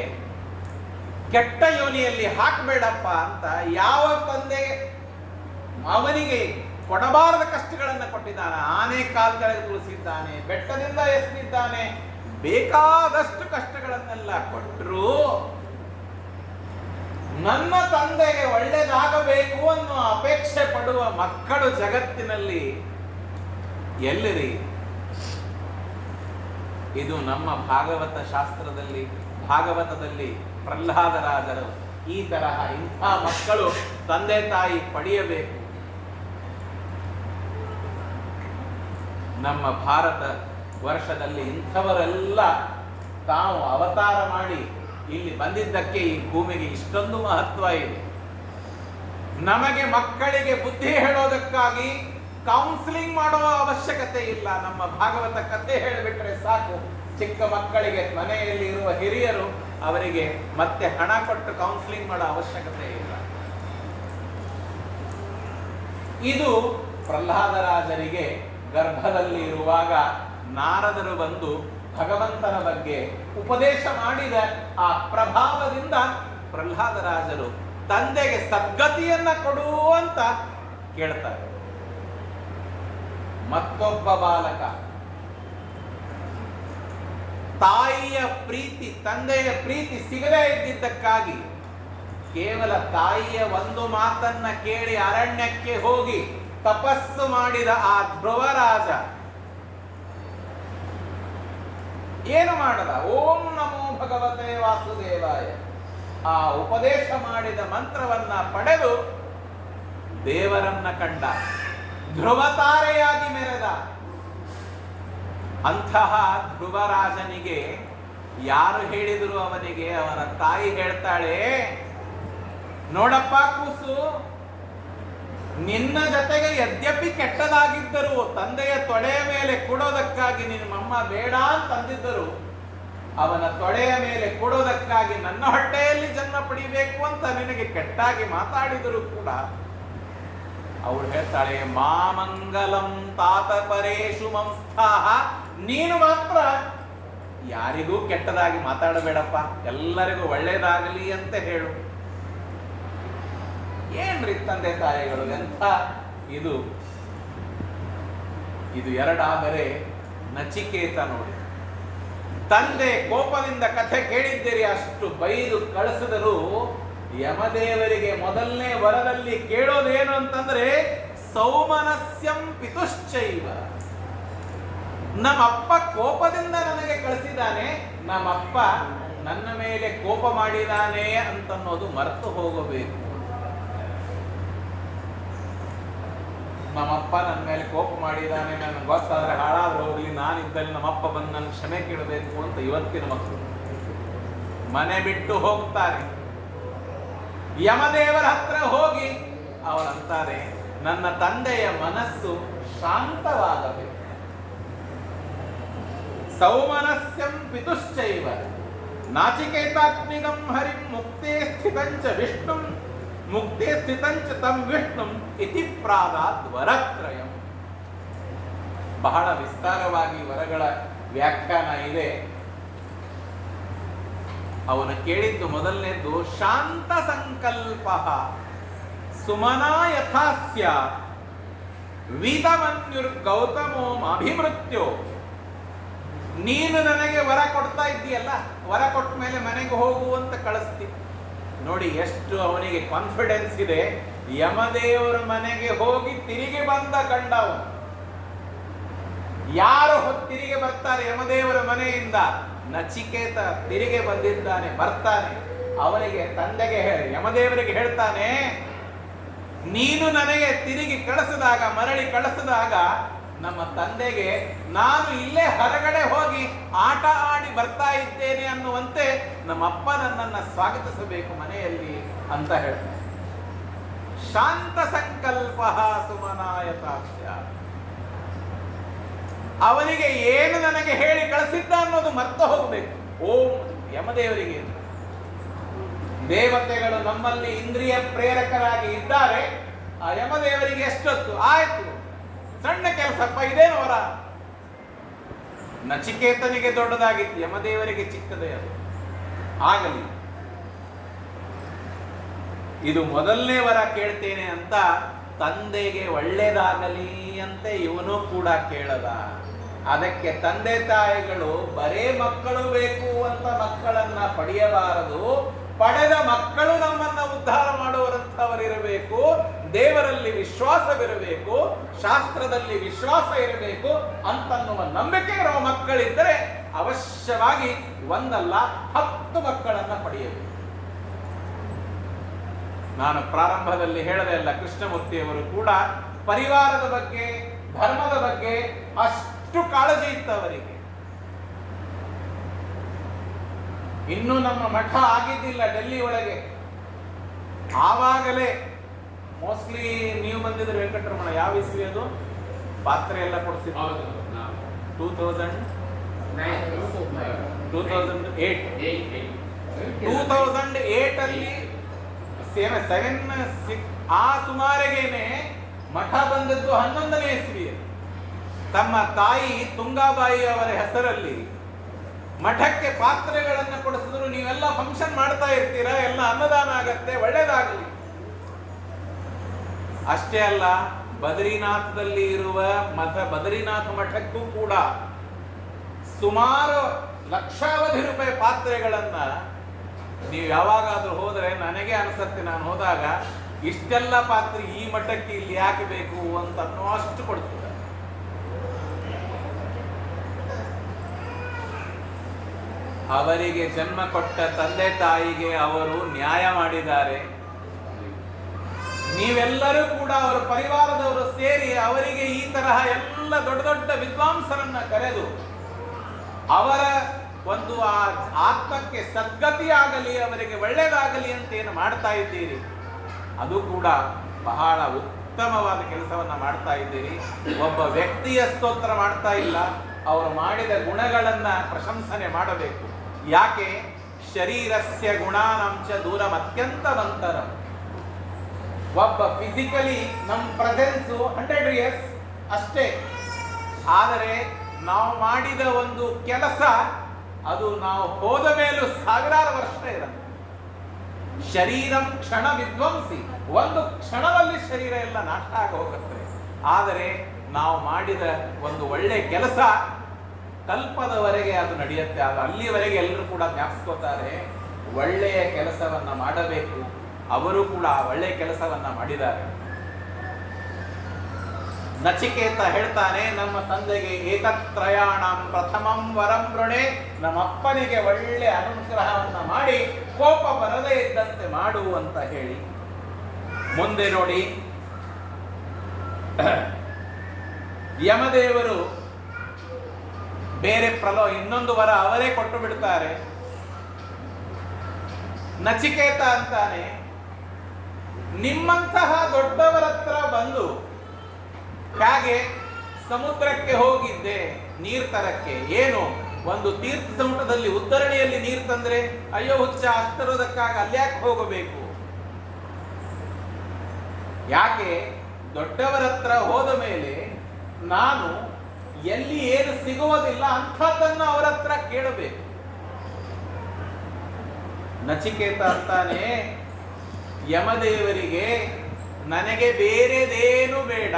ಕೆಟ್ಟ ಯೋನಿಯಲ್ಲಿ ಹಾಕಬೇಡಪ್ಪ ಅಂತ ಯಾವ ತಂದೆ ಅವನಿಗೆ ಕೊಡಬಾರದ ಕಷ್ಟಗಳನ್ನು ಕೊಟ್ಟಿದ್ದಾನೆ. ಆನೆ ಕಾಲ್ ಕೆಳಗೆ ತುಳಿಸಿದ್ದಾನೆ, ಬೆಟ್ಟದಿಂದ ಎಸೆದಿದ್ದಾನೆ, ಬೇಕಾದಷ್ಟು ಕಷ್ಟಗಳನ್ನೆಲ್ಲ ಕೊಟ್ಟರು. ನನ್ನ ತಂದೆಗೆ ಒಳ್ಳೆಯದಾಗಬೇಕು ಅನ್ನೋ ಅಪೇಕ್ಷೆ ಪಡುವ ಮಕ್ಕಳು ಜಗತ್ತಿನಲ್ಲಿ ಎಲ್ಲಿರಿ? ಇದು ನಮ್ಮ ಭಾಗವತ ಶಾಸ್ತ್ರದಲ್ಲಿ, ಭಾಗವತದಲ್ಲಿ ಪ್ರಹ್ಲಾದರಾಜರು ಈ ತರಹ ಇಂಥ ಮಕ್ಕಳು ತಂದೆ ತಾಯಿ ಪಡೆಯಬೇಕು. ನಮ್ಮ ಭಾರತ ವರ್ಷದಲ್ಲಿ ಇಂಥವರೆಲ್ಲ ತಾವು ಅವತಾರ ಮಾಡಿ ಇಲ್ಲಿ ಬಂದಿದ್ದಕ್ಕೆ ಈ ಭೂಮಿಗೆ ಇಷ್ಟೊಂದು ಮಹತ್ವ ಇದೆ. ನಮಗೆ ಮಕ್ಕಳಿಗೆ ಬುದ್ಧಿ ಹೇಳೋದಕ್ಕಾಗಿ ಕೌನ್ಸಿಲಿಂಗ್ ಮಾಡುವ ಅವಶ್ಯಕತೆ ಇಲ್ಲ. ನಮ್ಮ ಭಾಗವತ ಕಥೆ ಹೇಳಿಬಿಟ್ರೆ ಸಾಕು. ಚಿಕ್ಕ ಮಕ್ಕಳಿಗೆ ಮನೆಯಲ್ಲಿ ಇರುವ ಹಿರಿಯರು ಅವರಿಗೆ ಮತ್ತೆ ಹಣ ಕೊಟ್ಟು ಕೌನ್ಸಿಲಿಂಗ್ ಮಾಡೋ ಅವಶ್ಯಕತೆ ಇಲ್ಲ. ಇದು ಪ್ರಹ್ಲಾದರಾಜರಿಗೆ ಗರ್ಭದಲ್ಲಿ ಇರುವಾಗ ನಾರದರು ಬಂದು ಭಗವಂತನ ಬಗ್ಗೆ ಉಪದೇಶ ಮಾಡಿದ ಆ ಪ್ರಭಾವದಿಂದ ಪ್ರಹ್ಲಾದರಾಜರು ತಂದೆಗೆ ಸದ್ಗತಿಯನ್ನ ಕೊಡು ಅಂತ ಕೇಳ್ತಾರೆ. ಮತ್ತೊಬ್ಬ ಬಾಲಕ ತಾಯಿಯ ಪ್ರೀತಿ, ತಂದೆಯ ಪ್ರೀತಿ ಸಿಗದೇ ಇದ್ದಿದ್ದಕ್ಕಾಗಿ ಕೇವಲ ತಾಯಿಯ ಒಂದು ಮಾತನ್ನ ಕೇಳಿ ಅರಣ್ಯಕ್ಕೆ ಹೋಗಿ ತಪಸ್ಸು ಮಾಡಿದ ಆ ಧ್ರುವರಾಜ ಏನು ಮಾಡದ? ಓಂ ನಮೋ ಭಗವತೆ ವಾಸುದೇವಾಯ ಆ ಉಪದೇಶ ಮಾಡಿದ ಮಂತ್ರವನ್ನ ಪಡೆದು ದೇವರನ್ನ ಕಂಡ, ಧ್ರುವತಾರೆಯಾಗಿ ಮೆರೆದ. ಅಂತಹ ಧ್ರುವರಾಜನಿಗೆ ಯಾರು ಹೇಳಿದ್ರು? ಅವನಿಗೆ ಅವನ ತಾಯಿ ಹೇಳ್ತಾಳೆ, ನೋಡಪ್ಪ ಕೂಸು, ನಿನ್ನ ಜೊತೆಗೆ ಯದ್ಯಪಿ ಕೆಟ್ಟದಾಗಿದ್ದರು, ತಂದೆಯ ತೊಡೆಯ ಮೇಲೆ ಕೂಡೋದಕ್ಕಾಗಿ ನಿಮ್ಮಮ್ಮ ಬೇಡ ಅಂತಂದಿದ್ದರು, ಅವನ ತೊಡೆಯ ಮೇಲೆ ಕೂಡೋದಕ್ಕಾಗಿ ನನ್ನ ಹೊಟ್ಟೆಯಲ್ಲಿ ಜನ್ಮ ಪಡಿಬೇಕು ಅಂತ ನಿನಗೆ ಕೆಟ್ಟಾಗಿ ಮಾತಾಡಿದರು ಕೂಡ ಅವಳು ಹೇಳ್ತಾಳೆ, ಮಾಮಂಗಲಂ ತಾತ ಪರೇಶು ಮಂಸ್ಥಾಹ, ನೀನು ಮಾತ್ರ ಯಾರಿಗೂ ಕೆಟ್ಟದಾಗಿ ಮಾತಾಡಬೇಡಪ್ಪ, ಎಲ್ಲರಿಗೂ ಒಳ್ಳೇದಾಗಲಿ ಅಂತ ಹೇಳು. ಏನ್ರಿ ತಂದೆ ತಾಯಿಗಳು ಎಂಥ ಇದು! ಇದು ಎರಡಾದರೆ ನಚಿಕೇತ ನೋಡಿ, ತಂದೆ ಕೋಪದಿಂದ ಕಥೆ ಕೇಳಿದ್ದೀರಿ, ಅಷ್ಟು ಬೈದು ಕಳಿಸಿದರು. ಯಮದೇವರಿಗೆ ಮೊದಲನೇ ವರದಲ್ಲಿ ಕೇಳೋದೇನು ಅಂತಂದ್ರೆ ಸೌಮನಸ್ಯಂ ಪಿತುಶ್ಚೈವ, ನಮ್ಮಪ್ಪ ಕೋಪದಿಂದ ನನಗೆ ಕಳಿಸಿದ್ದಾನೆ, ನಮ್ಮಪ್ಪ ನನ್ನ ಮೇಲೆ ಕೋಪ ಮಾಡಿದಾನೆ ಅಂತನ್ನೋದು ಮರೆತು ಹೋಗಬೇಕು. ನಮ್ಮಪ್ಪ ನನ್ನ ಮೇಲೆ ಕೋಪ ಮಾಡಿದಾನೆ, ನನಗೆ ಗೊತ್ತಾದ್ರೆ ಹಾಳಾದ್ರೆ ಹೋಗ್ಲಿ, ನಾನಿದ್ದಲ್ಲಿ ನಮ್ಮಪ್ಪ ಬಂದು ನನ್ನ ಕ್ಷಮೆ ಕೇಳಬೇಕು ಅಂತ ಇವತ್ತಿನ ಮಕ್ಕಳು ಮನೆ ಬಿಟ್ಟು ಹೋಗ್ತಾರೆ. ಯಮದೇವರ ಹತ್ರ ಹೋಗಿ ಅವರಂತಾರೆ, ನನ್ನ ತಂದೆಯ ಮನಸ್ಸು ಶಾಂತವಾಗಬೇಕು. ಸೌಮನಸ್ಯಂ ಪಿತುಶ್ಚೈವ ನಾಚಿಕೇತಾತ್ಮಿಕಂ ಹರಿಂ ಮುಕ್ತೇ ಸ್ಥಿತಂಚ ವಿಷ್ಣುಂ ಮುಕ್ತೇ ಸ್ಥಿತಂಚ ತಂ ವಿಷ್ಣುಂ ಇತಿ ಪ್ರಾದಾತ್ ವರತ್ರಯಂ. ಬಹಳ ವಿಸ್ತಾರವಾಗಿ ವರಗಳ ವ್ಯಾಖ್ಯಾನ ಇದೆ. ಅವನು ಕೇಳಿದ್ದು ಮೊದಲನೇದ್ದು ಶಾಂತ ಸಂಕಲ್ಪ ಸುಮನಾ ಯಥಾ ಸ್ಯಾತ್ ವೀತಮನ್ಯುರ್ ಗೌತಮೋ ಅಭಿಮೃತ್ಯೋ. ನೀನು ನನಗೆ ವರ ಕೊಡ್ತಾ ಇದ್ದೀಯಲ್ಲ, ವರ ಕೊಟ್ಟ ಮೇಲೆ ಮನೆಗೆ ಹೋಗುವಂತ ಕಳಿಸ್ತಿ. ನೋಡಿ ಎಷ್ಟು ಅವನಿಗೆ ಕಾನ್ಫಿಡೆನ್ಸ್ ಇದೆ. ಯಮದೇವರ ಮನೆಗೆ ಹೋಗಿ ತಿರುಗಿ ಬಂದ ಗಂಡವನು. ಯಾರು ತಿರುಗಿ ಬರ್ತಾರೆ ಯಮದೇವರ ಮನೆಯಿಂದ? ನಚಿಕೇತ ತಿರುಗಿ ಬಂದಿದ್ದಾನೆ, ಬರ್ತಾನೆ. ಅವನಿಗೆ ತಂದೆಗೆ ಯಮದೇವರಿಗೆ ಹೇಳ್ತಾನೆ, ನೀನು ನನಗೆ ತಿರುಗಿ ಕಳಿಸಿದಾಗ, ಮರಳಿ ಕಳಿಸಿದಾಗ ನಮ್ಮ ತಂದೆಗೆ ನಾನು ಇಲ್ಲೇ ಹೊರಗಡೆ ಹೋಗಿ ಆಟ ಆಡಿ ಬರ್ತಾ ಇದ್ದೇನೆ ಅನ್ನುವಂತೆ ನಮ್ಮಪ್ಪ ನನ್ನನ್ನು ಸ್ವಾಗತಿಸಬೇಕು ಮನೆಯಲ್ಲಿ ಅಂತ ಹೇಳ್ತಾನೆ. ಶಾಂತ ಸಂಕಲ್ಪ ಸುಮನಾಯತಾಸ್ಯ. ಅವನಿಗೆ ಏನು ನನಗೆ ಹೇಳಿ ಕಳಿಸಿದ್ದ ಅನ್ನೋದು ಮರ್ತು ಹೋಗಬೇಕು. ಓಂ ಯಮದೇವರಿಗೆ, ದೇವತೆಗಳು ನಮ್ಮಲ್ಲಿ ಇಂದ್ರಿಯ ಪ್ರೇರಕರಾಗಿ ಇದ್ದಾರೆ. ಆ ಯಮದೇವರಿಗೆ ಎಷ್ಟೊತ್ತು ಆಯ್ತು, ಸಣ್ಣ ಕೆಲಸಪ್ಪ, ಇದೇನು ವರ. ನಚಿಕೇತನಿಗೆ ದೊಡ್ಡದಾಗಿತ್ತು, ಯಮದೇವರಿಗೆ ಚಿಕ್ಕದೇ. ಅದು ಆಗಲಿ, ಇದು ಮೊದಲನೇ ವರ ಕೇಳ್ತೇನೆ ಅಂತ ತಂದೆಗೆ ಒಳ್ಳೇದಾಗಲಿ ಅಂತ ಇವನು ಕೂಡ ಕೇಳದ. ಅದಕ್ಕೆ ತಂದೆ ತಾಯಿಗಳು ಬರೇ ಮಕ್ಕಳು ಬೇಕು ಅಂತ ಮಕ್ಕಳನ್ನ ಪಡೆಯಬಾರದು, ಪಡೆದ ಮಕ್ಕಳು ನಮ್ಮನ್ನ ಉದ್ಧಾರ ಮಾಡುವರಂಥವರಿರಬೇಕು. ದೇವರಲ್ಲಿ ವಿಶ್ವಾಸವಿರಬೇಕು, ಶಾಸ್ತ್ರದಲ್ಲಿ ವಿಶ್ವಾಸ ಇರಬೇಕು ಅಂತನ್ನುವ ನಂಬಿಕೆ ಇರುವ ಮಕ್ಕಳಿದ್ದರೆ ಅವಶ್ಯವಾಗಿ ಒಂದಲ್ಲ 10 ಮಕ್ಕಳನ್ನ ಪಡೆಯಬೇಕು. ನಾನು ಪ್ರಾರಂಭದಲ್ಲಿ ಹೇಳದೆ ಅಲ್ಲ, ಕೃಷ್ಣಮೂರ್ತಿಯವರು ಕೂಡ ಪರಿವಾರದ ಬಗ್ಗೆ, ಧರ್ಮದ ಬಗ್ಗೆ ಅಷ್ಟು ಕಾಳಜಿ ಇತ್ತವರಿಗೆ. ಇನ್ನೂ ನಮ್ಮ ಮಠ ಆಗಿದ್ದಿಲ್ಲ ಡೆಲ್ಲಿ ಒಳಗೆ. ಆವಾಗಲೇ ಮೋಸ್ಟ್ಲಿ ನೀವು ಬಂದಿದ್ರೆ ವೆಂಕಟರಮಣ, ಯಾವ ಇಸ್ವಿ ಅದು? ಪಾತ್ರೆ ಎಲ್ಲ ಕೊಡಿಸಿದ್ರು 2008 ಅಲ್ಲಿ 7 ಆ ಸುಮಾರಿಗೇನೆ ಮಠ ಬಂದದ್ದು 11ನೇ ಇಸ್ವಿ. ತಮ್ಮ ತಾಯಿ ತುಂಗಾಬಾಯಿ ಅವರ ಹೆಸರಲ್ಲಿ ಮಠಕ್ಕೆ ಪಾತ್ರೆಗಳನ್ನು ಕೊಡಿಸಿದ್ರು. ನೀವೆಲ್ಲ ಫಂಕ್ಷನ್ ಮಾಡ್ತಾ ಇರ್ತೀರಾ, ಎಲ್ಲ ಅನ್ನದಾನ ಆಗತ್ತೆ, ಒಳ್ಳೇದಾಗಲಿ. ಅಷ್ಟೇ ಅಲ್ಲ, ಬದ್ರಿನಾಥದಲ್ಲಿ ಇರುವ ಬದ್ರಿನಾಥ ಮಠಕ್ಕೂ ಕೂಡ ಸುಮಾರು ಲಕ್ಷಾವಧಿ ರೂಪಾಯಿ ಪಾತ್ರೆಗಳನ್ನ, ನೀವು ಯಾವಾಗಾದ್ರೂ ಹೋದ್ರೆ ನನಗೆ ಅನಿಸತ್ತೆ, ನಾನು ಹೋದಾಗ ಇಷ್ಟೆಲ್ಲ ಪಾತ್ರೆ ಈ ಮಠಕ್ಕೆ ಇಲ್ಲಿ ಯಾಕೆ ಬೇಕು ಅಂತ ಅಷ್ಟು ಕೊಡ್ತಿದ್ದಾರೆ. ಅವರಿಗೆ ಜನ್ಮ ಕೊಟ್ಟ ತಂದೆ ತಾಯಿಗೆ ಅವರು ನ್ಯಾಯ ಮಾಡಿದ್ದಾರೆ. ನೀವೆಲ್ಲರೂ ಕೂಡ ಅವರ ಪರಿವಾರದವರು ಸೇರಿ ಅವರಿಗೆ ಈ ತರಹ ಎಲ್ಲ ದೊಡ್ಡ ದೊಡ್ಡ ವಿದ್ವಾಂಸರನ್ನ ಕರೆದು ಅವರ ಒಂದು ಆ ಆತ್ಮಕ್ಕೆ ಸದ್ಗತಿ ಆಗಲಿ, ಅವರಿಗೆ ಒಳ್ಳೆಯದಾಗಲಿ ಅಂತ ಏನು ಮಾಡ್ತಾ ಇದ್ದೀರಿ, ಅದು ಕೂಡ ಬಹಳ ಉತ್ತಮವಾದ ಕೆಲಸವನ್ನ ಮಾಡ್ತಾ ಇದ್ದೀರಿ. ಒಬ್ಬ ವ್ಯಕ್ತಿಯ ಸ್ತೋತ್ರ ಮಾಡ್ತಾ ಇಲ್ಲ, ಅವರು ಮಾಡಿದ ಗುಣಗಳನ್ನ ಪ್ರಶಂಸನೆ ಮಾಡಬೇಕು. ಯಾಕೆ? ಶರೀರಸ್ಯ ಗುಣಾನಂಚ ದೂರಂ ಅತ್ಯಂತವಂತರಂ. ಒಬ್ಬ ಫಿಸಿಕಲಿ ನಮ್ಮ ಪ್ರೆಸೆನ್ಸು 100 years ಅಷ್ಟೇ, ಆದರೆ ನಾವು ಮಾಡಿದ ಒಂದು ಕೆಲಸ ಅದು ನಾವು ಹೋದ ಮೇಲೂ 1000 ವರ್ಷ ಇರುತ್ತೆ. ಶರೀರಂ ಕ್ಷಣ ವಿಧ್ವಂಸಿ, ಒಂದು ಕ್ಷಣದಲ್ಲಿ ಶರೀರ ಎಲ್ಲ ನಾಶ ಆಗಿ ಹೋಗುತ್ತೆ. ಆದರೆ ನಾವು ಮಾಡಿದ ಒಂದು ಒಳ್ಳೆ ಕೆಲಸ ಕಲ್ಪದವರೆಗೆ ಅದು ನಡೆಯುತ್ತೆ. ಅದು ಅಲ್ಲಿವರೆಗೆ ಎಲ್ಲರೂ ಕೂಡ ಜ್ಞಾಪಿಸ್ಕೋತಾರೆ, ಒಳ್ಳೆಯ ಕೆಲಸವನ್ನ ಮಾಡಬೇಕು. ಅವರು ಕೂಡ ಒಳ್ಳೆಯ ಕೆಲಸವನ್ನ ಮಾಡಿದ್ದಾರೆ. ನಚಿಕೇತ ಹೇಳ್ತಾನೆ, ನಮ್ಮ ತಂದೆಗೆ ಏತತ್ರಯಾಣಂ ಪ್ರಥಮಂ ವರಂ ಋಣೆ, ನಮ್ಮಪ್ಪನಿಗೆ ಒಳ್ಳೆ ಅನುಗ್ರಹವನ್ನ ಮಾಡಿ ಕೋಪ ಬರದೇ ಇದ್ದಂತೆ ಮಾಡು ಅಂತ ಹೇಳಿ ಮುಂದೆ ನೋಡಿ ಯಮದೇವರು ಬೇರೆ ಇನ್ನೊಂದು ವರ ಅವರೇ ಕೊಟ್ಟು ಬಿಡ್ತಾರೆ. ನಚಿಕೇತ ಅಂತಾನೆ, ನಿಮ್ಮಂತಹ ದೊಡ್ಡವರ ಹತ್ರ ಬಂದು ಹಾಗೆ ಸಮುದ್ರಕ್ಕೆ ಹೋಗಿದ್ದೆ ನೀರು ತರಕ್ಕೆ, ಏನು ಒಂದು ತೀರ್ಥ ಸಂಪುಟದಲ್ಲಿ ಉದ್ದರಣಿಯಲ್ಲಿ ನೀರು ತಂದ್ರೆ ಅಯ್ಯೋ ಹುಚ್ಚ ಅಷ್ಟರೋದಕ್ಕಾಗಿ ಅಲ್ಯಾಕೆ ಹೋಗಬೇಕು, ಯಾಕೆ ದೊಡ್ಡವರ ಹತ್ರ ಹೋದ ಮೇಲೆ ನಾನು ಎಲ್ಲಿ ಏನು ಸಿಗುವುದಿಲ್ಲ ಅಂಥದ್ದನ್ನು ಅವರ ಹತ್ರ ಕೇಳಬೇಕು. ನಚಿಕೇತ ಅಂತಾನೆ, ಯಮದೇವರಿಗೆ ನನಗೆ ಬೇರೆದೇನು ಬೇಡ,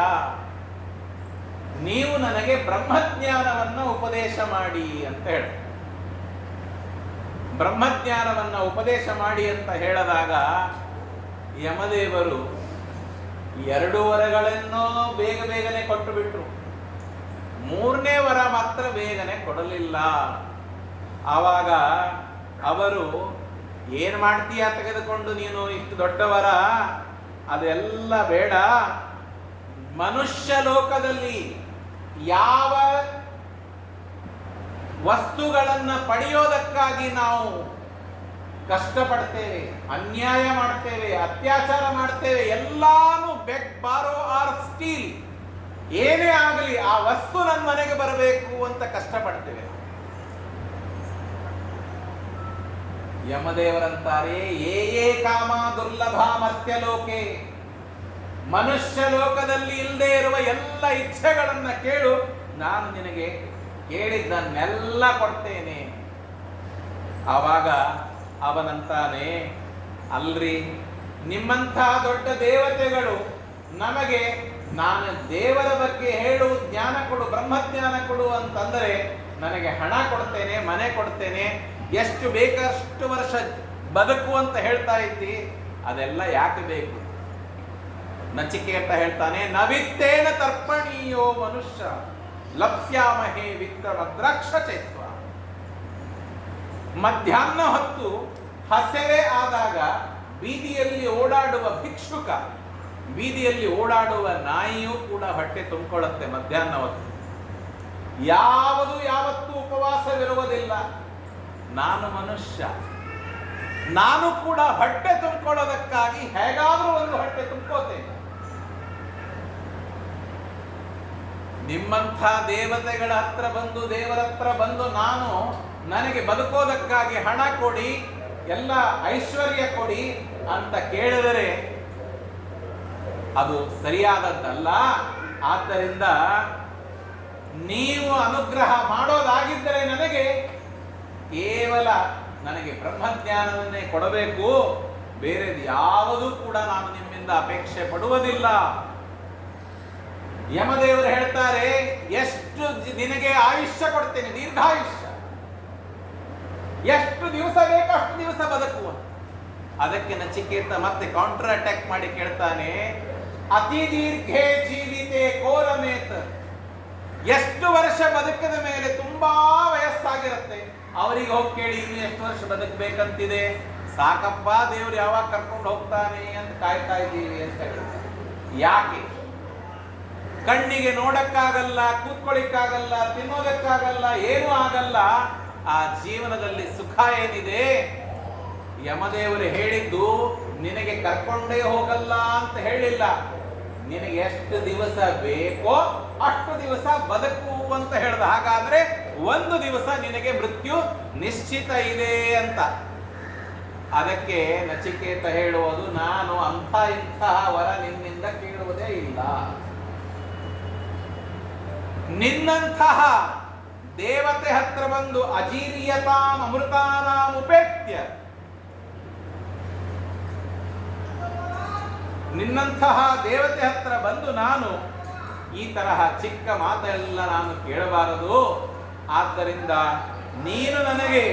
ನೀವು ನನಗೆ ಬ್ರಹ್ಮಜ್ಞಾನವನ್ನ ಉಪದೇಶ ಮಾಡಿ ಅಂತ ಹೇಳ. ಬ್ರಹ್ಮಜ್ಞಾನವನ್ನ ಉಪದೇಶ ಮಾಡಿ ಅಂತ ಹೇಳಿದಾಗ ಯಮದೇವರು 2 ವರಗಳನ್ನೋ ಬೇಗನೆ ಕೊಟ್ಟು ಬಿಟ್ರು, 3ನೇ ವರ ಮಾತ್ರ ಬೇಗನೆ ಕೊಡಲಿಲ್ಲ. ಆವಾಗ ಅವರು ಏನ್ ಮಾಡ್ತೀಯ ತೆಗೆದುಕೊಂಡು ನೀನು ಇಷ್ಟು ದೊಡ್ಡ ವರ, ಅದೆಲ್ಲ ಬೇಡ, ಮನುಷ್ಯ ಲೋಕದಲ್ಲಿ ಯಾವ ವಸ್ತುಗಳನ್ನ ಪಡೆಯೋದಕ್ಕಾಗಿ ನಾವು ಕಷ್ಟಪಡ್ತೇವೆ, ಅನ್ಯಾಯ ಮಾಡ್ತೇವೆ, ಅತ್ಯಾಚಾರ ಮಾಡ್ತೇವೆ, ಎಲ್ಲಾನು ಬೆಕ್ ಬಾರೋ ಆರ್ ಸ್ಟೀಲ್, ಏನೇ ಆಗಲಿ ಆ ವಸ್ತು ನನ್ನ ಮನೆಗೆ ಬರಬೇಕು ಅಂತ ಕಷ್ಟಪಡ್ತೇವೆ. ಯಮದೇವರಂತಾರೆ, ಏ ಕಾಮ ದುರ್ಲಭ ಮರ್ತ್ಯಲೋಕೆ, ಮನುಷ್ಯ ಲೋಕದಲ್ಲಿ ಇಲ್ಲದೆ ಇರುವ ಎಲ್ಲ ಇಚ್ಛೆಗಳನ್ನ ಕೇಳು, ನಾನು ನಿನಗೆ ಕೇಳಿದ್ದನ್ನೆಲ್ಲ ಕೊಡ್ತೇನೆ. ಆವಾಗ ಅವನಂತಾನೆ, ಅಲ್ರಿ ನಿಮ್ಮಂಥ ದೊಡ್ಡ ದೇವತೆಗಳು ನಮಗೆ ನಾನು ದೇವರ ಬಗ್ಗೆ ಹೇಳು, ಜ್ಞಾನ ಕೊಡು, ಬ್ರಹ್ಮಜ್ಞಾನ ಕೊಡು ಅಂತಂದರೆ ನನಗೆ ಹಣ ಕೊಡ್ತೇನೆ, ಮನೆ ಕೊಡ್ತೇನೆ, ಎಷ್ಟು ಬೇಕಷ್ಟು ವರ್ಷ ಬದುಕು ಅಂತ ಹೇಳ್ತಾ ಇದ್ದಿ, ಅದೆಲ್ಲ ಯಾಕೆ ಬೇಕು? ನಚಿಕೇತ ಹೇಳ್ತಾನೆ, ನವಿತ್ತೇನ ತರ್ಪಣೀಯೋ ಮನುಷ್ಯ ಲಪ್ಸ್ಯಾಮಹೇ ವಿತ್ತ ಭದ್ರಾಕ್ಷ ಚೈತ್ವ. ಮಧ್ಯಾಹ್ನ ಹೊತ್ತು ಹಸೆವೆ ಆದಾಗ ಬೀದಿಯಲ್ಲಿ ಓಡಾಡುವ ಭಿಕ್ಷುಕ, ಬೀದಿಯಲ್ಲಿ ಓಡಾಡುವ ನಾಯಿಯೂ ಕೂಡ ಹೊಟ್ಟೆ ತುಂಬಿಕೊಳ್ಳುತ್ತೆ ಮಧ್ಯಾಹ್ನ ಹೊತ್ತು. ಯಾವತ್ತೂ ಉಪವಾಸವಿರುವುದಿಲ್ಲ. ನಾನು ಮನುಷ್ಯ, ನಾನು ಕೂಡ ಹೊಟ್ಟೆ ತುಂಬಿಕೊಳ್ಳೋದಕ್ಕಾಗಿ ಹೇಗಾದ್ರೂ ಒಂದು ಹೊಟ್ಟೆ ತುಂಬ್ಕೋತೇನೆ. ನಿಮ್ಮಂಥ ದೇವತೆಗಳ ಹತ್ರ ಬಂದು, ದೇವರ ಹತ್ರ ಬಂದು ನಾನು ನನಗೆ ಬದುಕೋದಕ್ಕಾಗಿ ಹಣ ಕೊಡಿ, ಎಲ್ಲ ಐಶ್ವರ್ಯ ಕೊಡಿ ಅಂತ ಕೇಳಿದರೆ ಅದು ಸರಿಯಾದದ್ದಲ್ಲ. ಆದ್ದರಿಂದ ನೀವು ಅನುಗ್ರಹ ಮಾಡೋದಾಗಿದ್ದರೆ ನನಗೆ ಕೇವಲ ನನಗೆ ಬ್ರಹ್ಮಜ್ಞಾನವನ್ನೇ ಕೊಡಬೇಕು, ಬೇರೆ ಯಾವುದೂ ಕೂಡ ನಾನು ನಿಮ್ಮಿಂದ ಅಪೇಕ್ಷೆ ಪಡುವುದಿಲ್ಲ. ಯಮದೇವರು ಹೇಳ್ತಾರೆ, ಎಷ್ಟು ನಿನಗೆ ಆಯುಷ್ಯ ಕೊಡ್ತೇನೆ, ದೀರ್ಘಾಯುಷ್ಯ, ಎಷ್ಟು ದಿವಸ ಬೇಕೋ ಅಷ್ಟು ದಿವಸ ಬದುಕುವ. ಅದಕ್ಕೆ ನಚಿಕೇತ ಮತ್ತೆ ಕೌಂಟರ್ ಅಟ್ಯಾಕ್ ಮಾಡಿ ಕೇಳ್ತಾನೆ, ಅತಿ ದೀರ್ಘೆ ಜೀವಿತೆ ಕೋರಮೇತ, ಎಷ್ಟು ವರ್ಷ ಬದುಕಿದ ಮೇಲೆ ತುಂಬಾ ವಯಸ್ಸಾಗಿರುತ್ತೆ, ಅವರಿಗೆ ಹೋಗಿ ಕೇಳಿ ಇನ್ನು ಎಷ್ಟು ವರ್ಷ ಬದುಕಬೇಕಂತಿದೆ, ಸಾಕಪ್ಪ ದೇವ್ರು ಯಾವಾಗ ಕರ್ಕೊಂಡು ಹೋಗ್ತಾನೆ ಅಂತ ಕಾಯ್ತಾ ಇದ್ದೀವಿ ಅಂತ ಹೇಳ್ತಾರೆ. ಯಾಕೆ? ಕಣ್ಣಿಗೆ ನೋಡಕ್ಕಾಗಲ್ಲ, ಕೂತ್ಕೊಳ್ಳಿಕ್ಕಾಗಲ್ಲ, ತಿನ್ನೋದಕ್ಕಾಗಲ್ಲ, ಏನೂ ಆಗಲ್ಲ. ಆ ಜೀವನದಲ್ಲಿ ಸುಖ ಏನಿದೆ, ಯಮದೇವರು ಹೇಳಿದ್ದು ನಿನಗೆ ಕರ್ಕೊಂಡೇ ಹೋಗಲ್ಲ ಅಂತ ಹೇಳಿಲ್ಲ, ನಿನಗೆ ಎಷ್ಟು ದಿವಸ ಬೇಕೋ ಅಷ್ಟು ದಿವಸ ಬದುಕು ಅಂತ ಹೇಳ್ದ. ಹಾಗಾದ್ರೆ ಒಂದು ದಿವಸ ನಿನಗೆ ಮೃತ್ಯು ನಿಶ್ಚಿತ ಇದೆ ಅಂತ. ಅದಕ್ಕೆ ನಚಿಕೇತ ಹೇಳುವುದು, ನಾನು ಅಂಥ ಇಂತಹ ವರ ನಿನ್ನಿಂದ ಕೇಳುವುದೇ ಇಲ್ಲ. ನಿನ್ನಂತಹ ದೇವತೆ ಹತ್ರ ಬಂದು ಅಜೀರ್ಯತಾಂ ಅಮೃತಾನಾಂ ಉಪೇತ್ಯ, ನಿನ್ನಂತಹ ದೇವತೆ ಹತ್ರ ಬಂದು ನಾನು ಈ ತರಹ ಚಿಕ್ಕ ಮಾತೆಲ್ಲ ನಾನು ಕೇಳಬಾರದು. ಆದ್ದರಿಂದ ನೀನು ನನಗೆ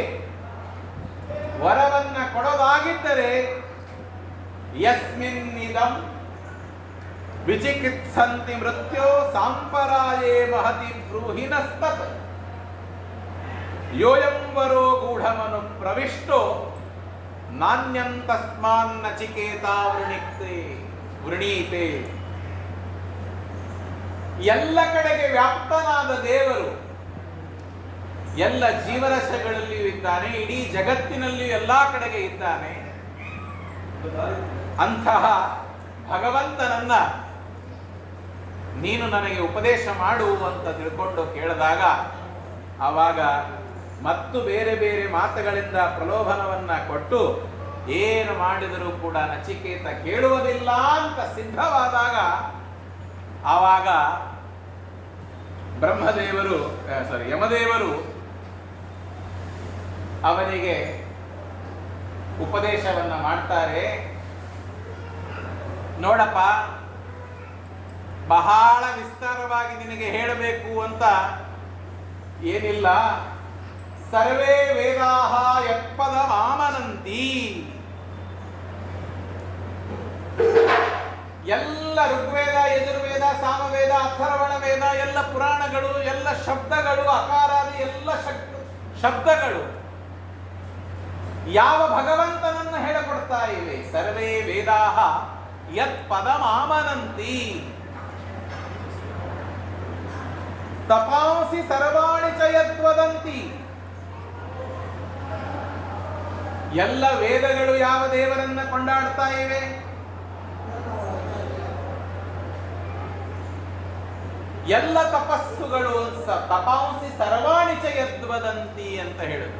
ವರವನ್ನ ಕೊಡೋದಾಗಿದ್ದರೆ ಯಸ್ಮಿನ್ ಇದಂ ವಿಚಿಕಿತ್ಸಂತಿ ಮೃತ್ಯೋ ಸಾಂಪರಾಯೇ ಮಹತಿ ಬ್ರೂಹಿನಸ್ತತ್ ಯೋಯಂವರೋ ಗೂಢಮನು ಪ್ರವಿಷ್ಟೋ ನಾಣ್ಯಂ ತಸ್ಮಾನ್ ನಚಿಕೇತಾ ವೃಣೀತೆ. ಎಲ್ಲ ಕಡೆಗೆ ವ್ಯಾಪ್ತನಾದ ದೇವರು ಎಲ್ಲ ಜೀವರಸಗಳಲ್ಲಿಯೂ ಇದ್ದಾನೆ, ಇಡೀ ಜಗತ್ತಿನಲ್ಲಿಯೂ ಎಲ್ಲಾ ಕಡೆಗೆ ಇದ್ದಾನೆ. ಅಂತಹ ಭಗವಂತನನ್ನ ನೀನು ನನಗೆ ಉಪದೇಶ ಮಾಡು ಅಂತ ತಿಳ್ಕೊಂಡು ಕೇಳಿದಾಗ ಆವಾಗ ಮತ್ತು ಬೇರೆ ಬೇರೆ ಮಾತುಗಳಿಂದ ಪ್ರಲೋಭನವನ್ನ ಕೊಟ್ಟು ಏನು ಮಾಡಿದರೂ ಕೂಡ ನಚಿಕೇತ ಕೇಳುವುದಿಲ್ಲ ಅಂತ ಸಿದ್ಧವಾದಾಗ ಆವಾಗ ಯಮದೇವರು ಅವನಿಗೆ ಉಪದೇಶವನ್ನ ಮಾಡ್ತಾರೆ. ನೋಡಪ್ಪ, ಬಹಳ ವಿಸ್ತಾರವಾಗಿ ನಿನಗೆ ಹೇಳಬೇಕು ಅಂತ ಏನಿಲ್ಲ. ಸರ್ವೇ ವೇದಾಹ ಯತ್ಪದ ಮಾಮನಂತಿ. ಎಲ್ಲ ಋಗ್ವೇದ, ಯಜುರ್ವೇದ, ಸಾಮವೇದ, ಅಥರ್ವಣ ವೇದ, ಎಲ್ಲ ಪುರಾಣಗಳು, ಎಲ್ಲ ಶಬ್ದಗಳು, ಅಕಾರಾದಿ ಎಲ್ಲ ಶಬ್ದಗಳು ಯಾವ ಭಗವಂತನನ್ನು ಹೇಳಿಕೊಡ್ತಾ ಇವೆ. ಸರ್ವೇ ವೇದಾಹ ಯತ್ ಪದಮಾಮನಂತಿ ತಪಾಂಸಿ ಸರ್ವಾಣಿ ಚ ಯದ್ವದಂತಿ. ಎಲ್ಲ ವೇದಗಳು ಯಾವ ದೇವರನ್ನ ಕೊಂಡಾಡ್ತಾ ಇವೆ? ಎಲ್ಲ ತಪಸ್ಸುಗಳು ತಪಾಂಸಿ ಸರ್ವಾಣಿ ಚ ಯದ್ವದಂತಿ ಅಂತ ಹೇಳುದು.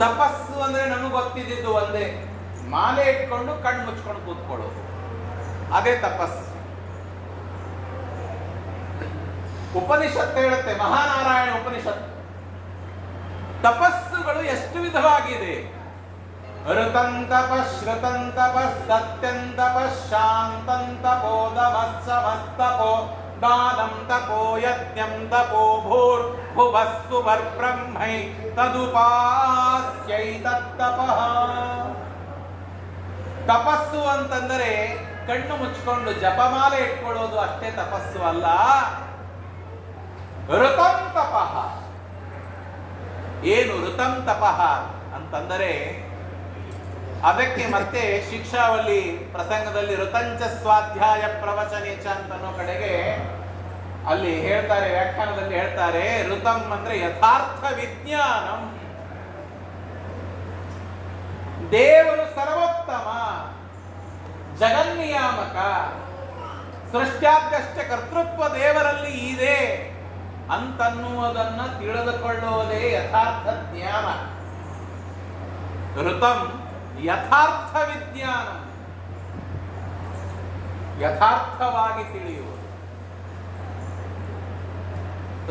ತಪಸ್ಸು ಅಂದ್ರೆ ನಮಗೆ ಗೊತ್ತಿದ್ದು ಒಂದೇ, ಮಾಲೆ ಇಟ್ಕೊಂಡು ಕಣ್ಣು ಮುಚ್ಕೊಂಡು ಕೂತ್ಕೊಳ್ಳೋದು, ಅದೇ ತಪಸ್ಸು. ಉಪನಿಷತ್ತು ಹೇಳುತ್ತೆ, ಮಹಾನಾರಾಯಣ ಉಪನಿಷತ್ತು, ತಪಸ್ಸುಗಳು ಎಷ್ಟು ವಿಧವಾಗಿದೆ. ಋತಂ ತಪಸ್, ಶ್ರುತಂ ತಪಸ್, ಸತ್ಯಂ ತಪಸ್, ಶಾಂತಂ ತಪೋ, ದಮಸ್ಸಮಸ್ತಪೋ, ದಾನಂ ತಪೋ, ಯಜ್ಞಂ ತಪೋ, ಭೂರ್ಭುವಸ್ಸುವರ್ ಬ್ರಹ್ಮೈ ತದುಪಾಸ್ಯೈ ತತ್ತಪಃ. ತಪಸ್ಸು ಅಂತಂದರೆ ಕಣ್ಣು ಮುಚ್ಕೊಂಡು ಜಪಮಾಲೆ ಇಟ್ಕೊಳ್ಳೋದು ಅಷ್ಟೇ ತಪಸ್ಸು ಅಲ್ಲ. ಋತಂ ತಪಃ. ಏನು ಋತಂ ತಪಃ ಅಂತಂದರೆ ಅದಕ್ಕೆ ಮತ್ತೆ ಶಿಕ್ಷಾವಲ್ಲಿ ಪ್ರಸಂಗದಲ್ಲಿ ಋತಂಚ ಸ್ವಾಧ್ಯಾಯ ಪ್ರವಚನೇಚ ಅಂತನೋ ಕಡೆಗೆ ಅಲ್ಲಿ ಹೇಳ್ತಾರೆ, ವ್ಯಾಖ್ಯಾನದಲ್ಲಿ ಹೇಳ್ತಾರೆ, ಋತಂ ಅಂದ್ರೆ ಯಥಾರ್ಥ ವಿಜ್ಞಾನಂ. ದೇವರು ಸರ್ವೋತ್ತಮ, ಜಗನ್ನಿಯಾಮಕ, ಸೃಷ್ಟ್ಯಾದ್ಯಶ್ಚ ಕರ್ತೃತ್ವ ದೇವರಲ್ಲಿ ಇದೆ ಅಂತನ್ನುವುದನ್ನು ತಿಳಿದುಕೊಳ್ಳುವುದೇ ಯಥಾರ್ಥ ಜ್ಞಾನ. ಋತಂ ಯಥಾರ್ಥ ವಿಜ್ಞಾನ, ಯಥಾರ್ಥವಾಗಿ ತಿಳಿಯುವುದು.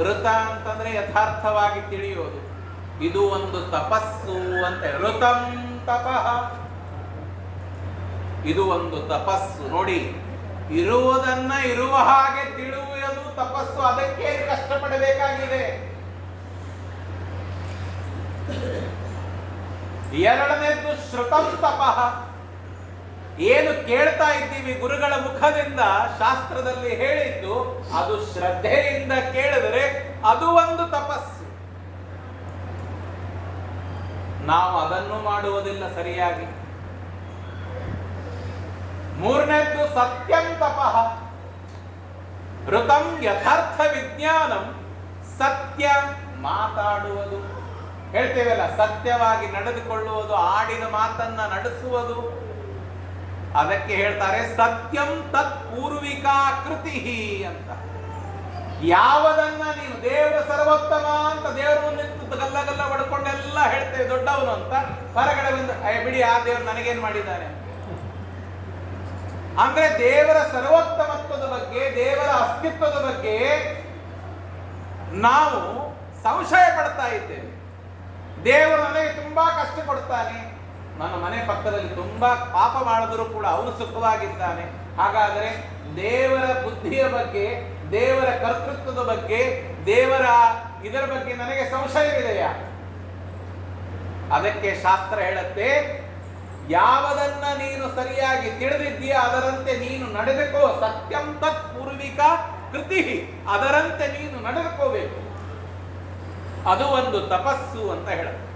ಋತ ಅಂತಂದ್ರೆ ಯಥಾರ್ಥವಾಗಿ ತಿಳಿಯೋದು. ಇದು ಒಂದು ತಪಸ್ಸು ಅಂತ. ಋತಂ ತಪಃ, ಇದು ಒಂದು ತಪಸ್ಸು. ನೋಡಿ, ಇರುವುದನ್ನ ಇರುವ ಹಾಗೆ ತಿಳಿಯುವುದು ತಪಸ್ಸು. ಅದಕ್ಕೆ ಕಷ್ಟಪಡಬೇಕಾಗಿದೆ. ಎರಡನೇದ್ದು ಶ್ರುತಂ ತಪಃ. ಏನು ಕೇಳ್ತಾ ಇದ್ದೀವಿ ಗುರುಗಳ ಮುಖದಿಂದ, ಶಾಸ್ತ್ರದಲ್ಲಿ ಹೇಳಿದ್ದು ಅದು ಶ್ರದ್ಧೆಯಿಂದ ಕೇಳಿದರೆ ಅದು ಒಂದು ತಪಸ್ಸು. ನಾವು ಅದನ್ನು ಮಾಡುವುದಿಲ್ಲ ಸರಿಯಾಗಿ. ಮೂರನೇದ್ದು ಸತ್ಯಂ ತಪಃ. ಋತಂ ಯಥಾರ್ಥ ವಿಜ್ಞಾನಂ, ಸತ್ಯ ಮಾತಾಡುವುದು. ಹೇಳ್ತೇವಲ್ಲ, ಸತ್ಯವಾಗಿ ನಡೆದುಕೊಳ್ಳುವುದು, ಆಡಿದ ಮಾತನ್ನ ನಡೆಸುವುದು. ಅದಕ್ಕೆ ಹೇಳ್ತಾರೆ ಸತ್ಯಂ ತತ್ ಪೂರ್ವಿಕಾ ಕೃತಿ ಅಂತ. ಯಾವುದನ್ನ ನೀವು ದೇವರು ಸರ್ವೋತ್ತಮ ಅಂತ ದೇವರ ಮುಂದೆ ಗಲ್ಲ ಗಲ್ಲ ಹೊಡ್ಕೊಂಡೆಲ್ಲ ಹೇಳ್ತೇವೆ ದೊಡ್ಡವನು ಅಂತ, ಹೊರಗಡೆ ಬಂದು ಬಿಡಿ ಆ ದೇವರು ನನಗೇನ್ ಮಾಡಿದ್ದಾನೆ ಅಂದ್ರೆ ದೇವರ ಸರ್ವೋತ್ತಮತ್ವದ ಬಗ್ಗೆ, ದೇವರ ಅಸ್ತಿತ್ವದ ಬಗ್ಗೆ ನಾವು ಸಂಶಯ ಪಡ್ತಾ ಇದ್ದೇವೆ. ದೇವರು ನನಗೆ ತುಂಬಾ ಕಷ್ಟ ಕೊಡ್ತಾನೆ, ನನ್ನ ಮನೆ ಪಕ್ಕದಲ್ಲಿ ತುಂಬಾ ಪಾಪ ಮಾಡಿದರೂ ಕೂಡ ಅವನು ಸುಖವಾಗಿದ್ದಾನೆ. ಹಾಗಾದರೆ ದೇವರ ಬುದ್ಧಿಯ ಬಗ್ಗೆ, ದೇವರ ಕರ್ತೃತ್ವದ ಬಗ್ಗೆ, ದೇವರ ಇದರ ಬಗ್ಗೆ ನನಗೆ ಸಂಶಯವಿದೆಯಾ? ಅದಕ್ಕೆ ಶಾಸ್ತ್ರ ಹೇಳುತ್ತೆ ಯಾವುದನ್ನ ನೀನು ಸರಿಯಾಗಿ ತಿಳಿದಿದ್ದೀಯ ಅದರಂತೆ ನೀನು ನಡೆದುಕೋ. ಸತ್ಯಂ ತತ್ ಪೂರ್ವಿಕ ಕೃತಿ, ಅದರಂತೆ ನೀನು ನಡೆದುಕೋಬೇಕು. ಅದು ಒಂದು ತಪಸ್ಸು ಅಂತ ಹೇಳುತ್ತೆ.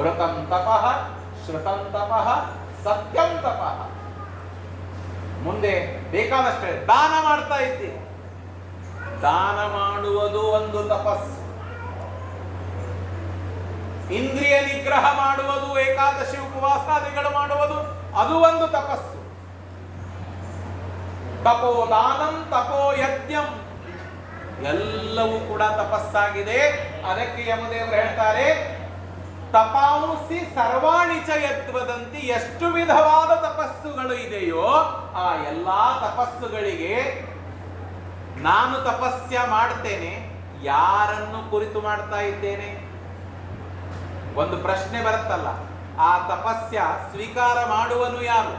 ಋತಂ ತಪಃ, ಶ್ರುತಂ ತಪಃ, ಸತ್ಯಂ ತಪಃ. ಮುಂದೆ ಬೇಕಾದಷ್ಟೇ ದಾನ ಮಾಡ್ತಾ ಇದ್ದೀನಿ. ದಾನ ಮಾಡುವುದು ಒಂದು ತಪಸ್ಸು. ಇಂದ್ರಿಯ ನಿಗ್ರಹ ಮಾಡುವುದು, ಏಕಾದಶಿ ಉಪವಾಸಾದಿಗಳು ಮಾಡುವುದು, ಅದು ಒಂದು ತಪಸ್ಸು. ತಪೋದಾನಂ ತಪೋ ಯಜ್ಞಂ ಎಲ್ಲವೂ ಕೂಡ ತಪಸ್ಸಾಗಿದೆ. ಅದಕ್ಕೆ ಯಮದೇವರು ಹೇಳ್ತಾರೆ, ತಪಾಂಸಿ ಸರ್ವಾಣಿ ಚ ಯದ್ವದಂತಿ. ಎಷ್ಟು ವಿಧವಾದ ತಪಸ್ಸುಗಳು ಇದೆಯೋ ಆ ಎಲ್ಲಾ ತಪಸ್ಸುಗಳಿಗೆ ನಾನು ತಪಸ್ಯ ಮಾಡ್ತೇನೆ. ಯಾರನ್ನು ಕುರಿತು ಮಾಡ್ತಾ ಇದ್ದೇನೆ? ಒಂದು ಪ್ರಶ್ನೆ ಬರುತ್ತಲ್ಲ, ಆ ತಪಸ್ಯ ಸ್ವೀಕಾರ ಮಾಡುವನು ಯಾರು?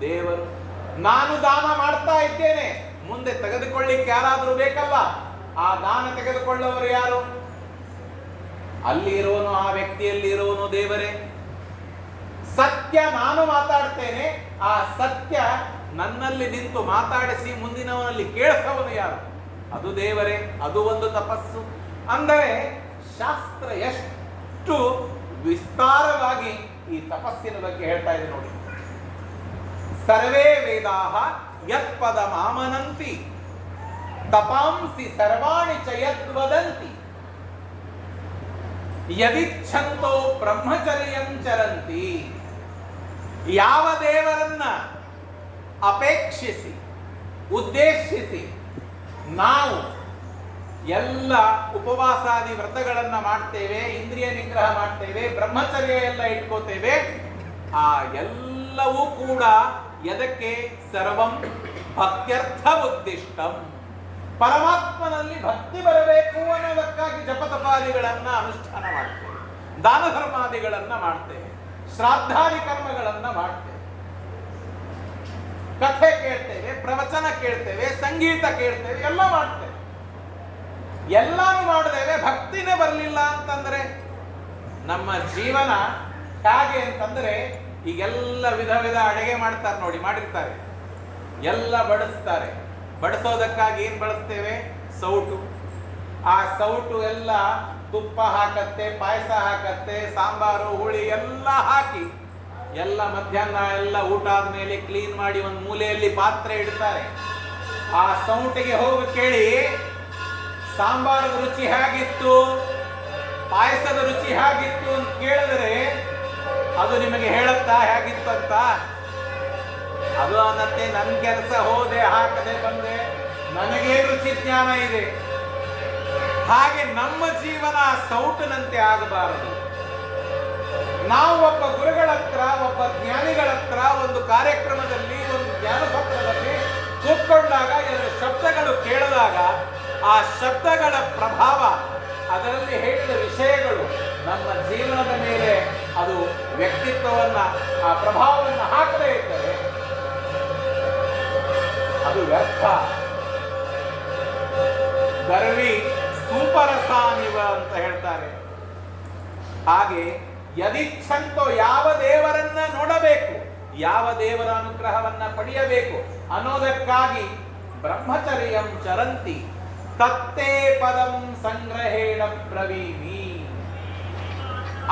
ದೇವರು. ನಾನು ದಾನ ಮಾಡ್ತಾ ಇದ್ದೇನೆ, ಮುಂದೆ ತೆಗೆದುಕೊಳ್ಳಿಕ್ಕೆ ಯಾರಾದರೂ ಬೇಕಲ್ಲ. ಆ ದಾನ ತೆಗೆದುಕೊಳ್ಳುವವರು ಯಾರು? ಅಲ್ಲಿ ಇರೋನು, ಆ ವ್ಯಕ್ತಿಯಲ್ಲಿ ಇರೋನು ದೇವರೇ. ಸತ್ಯ ನಾನು ಮಾತಾಡ್ತೇನೆ, ಆ ಸತ್ಯ ನನ್ನಲ್ಲಿ ನಿಂತು ಮಾತಾಡಿಸಿ ಮುಂದಿನವನಲ್ಲಿ ಕೇಳಿಸವನು ಯಾರು? ಅದು ದೇವರೇ. ಅದು ಒಂದು ತಪಸ್ಸು. ಅಂದರೆ ಶಾಸ್ತ್ರ ಎಷ್ಟು ವಿಸ್ತಾರವಾಗಿ ಈ ತಪಸ್ಸಿನ ಬಗ್ಗೆ ಹೇಳ್ತಾ ಇದೆ ನೋಡಿ. ಸರ್ವೇ ವೇದಾಹ ಯತ್ಪದ ಮಾಮನಂತಿ ತಪಾಂಸಿ ಸರ್ವಾಣಿ ಚ ಯದ್ವದಂತಿ ಯದಿಚ್ಛಂತೋ ಬ್ರಹ್ಮಚರ್ಯಂ ಚರಂತಿ. ಯಾವ ದೇವರನ್ನ ಅಪೇಕ್ಷಿಸಿ ಉದ್ದೇಶಿಸಿ ನಾವು ಎಲ್ಲ ಉಪವಾಸಾದಿ ವ್ರತಗಳನ್ನ ಮಾಡ್ತೇವೆ, ಇಂದ್ರಿಯ ನಿಗ್ರಹ ಮಾಡ್ತೇವೆ, ಬ್ರಹ್ಮಚರ್ಯ ಎಲ್ಲ ಇಟ್ಕೋತೇವೆ, ಆ ಎಲ್ಲವೂ ಕೂಡ ಎದಕ್ಕೆ? ಸರ್ವಂ ಭಕ್ತ್ಯರ್ಥ ಉದ್ದಿಷ್ಟಂ. ಪರಮಾತ್ಮನಲ್ಲಿ ಭಕ್ತಿ ಬರಬೇಕು ಅನ್ನೋದಕ್ಕಾಗಿ ಜಪತಪಾದಿಗಳನ್ನ ಅನುಷ್ಠಾನ ಮಾಡ್ತೇವೆ, ದಾನ ಧರ್ಮಾದಿಗಳನ್ನ ಮಾಡ್ತೇವೆ, ಶ್ರಾದ್ದಾದಿ ಕರ್ಮಗಳನ್ನ ಮಾಡ್ತೇವೆ, ಕಥೆ ಕೇಳ್ತೇವೆ, ಪ್ರವಚನ ಕೇಳ್ತೇವೆ, ಸಂಗೀತ ಕೇಳ್ತೇವೆ, ಎಲ್ಲ ಮಾಡ್ತೇವೆ. ಎಲ್ಲಾನು ಮಾಡಿದೇವೆ, ಭಕ್ತಿನೇ ಬರಲಿಲ್ಲ ಅಂತಂದ್ರೆ ನಮ್ಮ ಜೀವನ ಹೇಗೆ ಅಂತಂದ್ರೆ, ಈಗೆಲ್ಲ ವಿಧ ವಿಧ ಅಡುಗೆ ಮಾಡ್ತಾರೆ ನೋಡಿ, ಮಾಡಿರ್ತಾರೆ, ಎಲ್ಲ ಬಡಿಸ್ತಾರೆ. ಬಡಿಸೋದಕ್ಕಾಗಿ ಏನ್ ಬಳಸ್ತೇವೆ? ಸೌಟು. ಆ ಸೌಟು ಎಲ್ಲ ತುಪ್ಪ ಹಾಕತ್ತೆ, ಪಾಯಸ ಹಾಕತ್ತೆ, ಸಾಂಬಾರು ಹುಳಿ ಎಲ್ಲ ಹಾಕಿ ಎಲ್ಲ ಮಧ್ಯಾಹ್ನ ಎಲ್ಲ ಊಟ ಆದ್ಮೇಲೆ ಕ್ಲೀನ್ ಮಾಡಿ ಒಂದು ಮೂಲೆಯಲ್ಲಿ ಪಾತ್ರೆ ಇಡ್ತಾರೆ. ಆ ಸೌಟಿಗೆ ಹೋಗಿ ಕೇಳಿ, ಸಾಂಬಾರದ ರುಚಿ ಹೇಗಿತ್ತು, ಪಾಯಸದ ರುಚಿ ಹೇಗಿತ್ತು ಅಂತ ಕೇಳಿದ್ರೆ ಅದು ನಿಮಗೆ ಹೇಳುತ್ತಾ ಹೇಗಿತ್ತು ಅಂತ? ಅದು ಅನ್ನತ್ತೆ, ನನ್ನ ಕೆಲಸ ಹೋದೆ, ಹಾಕದೆ ಬಂದೆ, ನನಗೇ ರುಚಿ ಜ್ಞಾನ ಇದೆ. ಹಾಗೆ ನಮ್ಮ ಜೀವನ ಸೌಟಿನಂತೆ ಆಗಬಾರದು. ನಾವು ಒಬ್ಬ ಗುರುಗಳ ಹತ್ರ, ಒಬ್ಬ ಜ್ಞಾನಿಗಳ ಹತ್ರ ಒಂದು ಕಾರ್ಯಕ್ರಮದಲ್ಲಿ, ಒಂದು ಜ್ಞಾನಸತ್ರದಲ್ಲಿ ಕೂತ್ಕೊಂಡಾಗ ಎರಡು ಶಬ್ದಗಳು ಕೇಳಿದಾಗ ಆ ಶಬ್ದಗಳ ಪ್ರಭಾವ, ಅದರಲ್ಲಿ ಹೇಳಿದ ವಿಷಯಗಳು ನಮ್ಮ ಜೀವನದ ಮೇಲೆ ಅದು ವ್ಯಕ್ತಿತ್ವವನ್ನ, ಆ ಪ್ರಭಾವವನ್ನು ಹಾಕದೇ ಇದ್ದರೆ ಅದು ವ್ಯರ್ಥ. ಗರ್ವಿ ಸೂಪರಸಾನಿವ ಅಂತ ಹೇಳ್ತಾರೆ. ಹಾಗೆ ಯದಿಚ್ಛಂತೋ, ಯಾವ ದೇವರನ್ನ ನೋಡಬೇಕು, ಯಾವ ದೇವರ ಅನುಗ್ರಹವನ್ನ ಪಡೆಯಬೇಕು ಅನ್ನೋದಕ್ಕಾಗಿ ಬ್ರಹ್ಮಚರ್ಯಂ ಚರಂತಿ ತತ್ತೇ ಪದಂ ಸಂಗ್ರಹೇಣ ಬ್ರವೀಮಿ.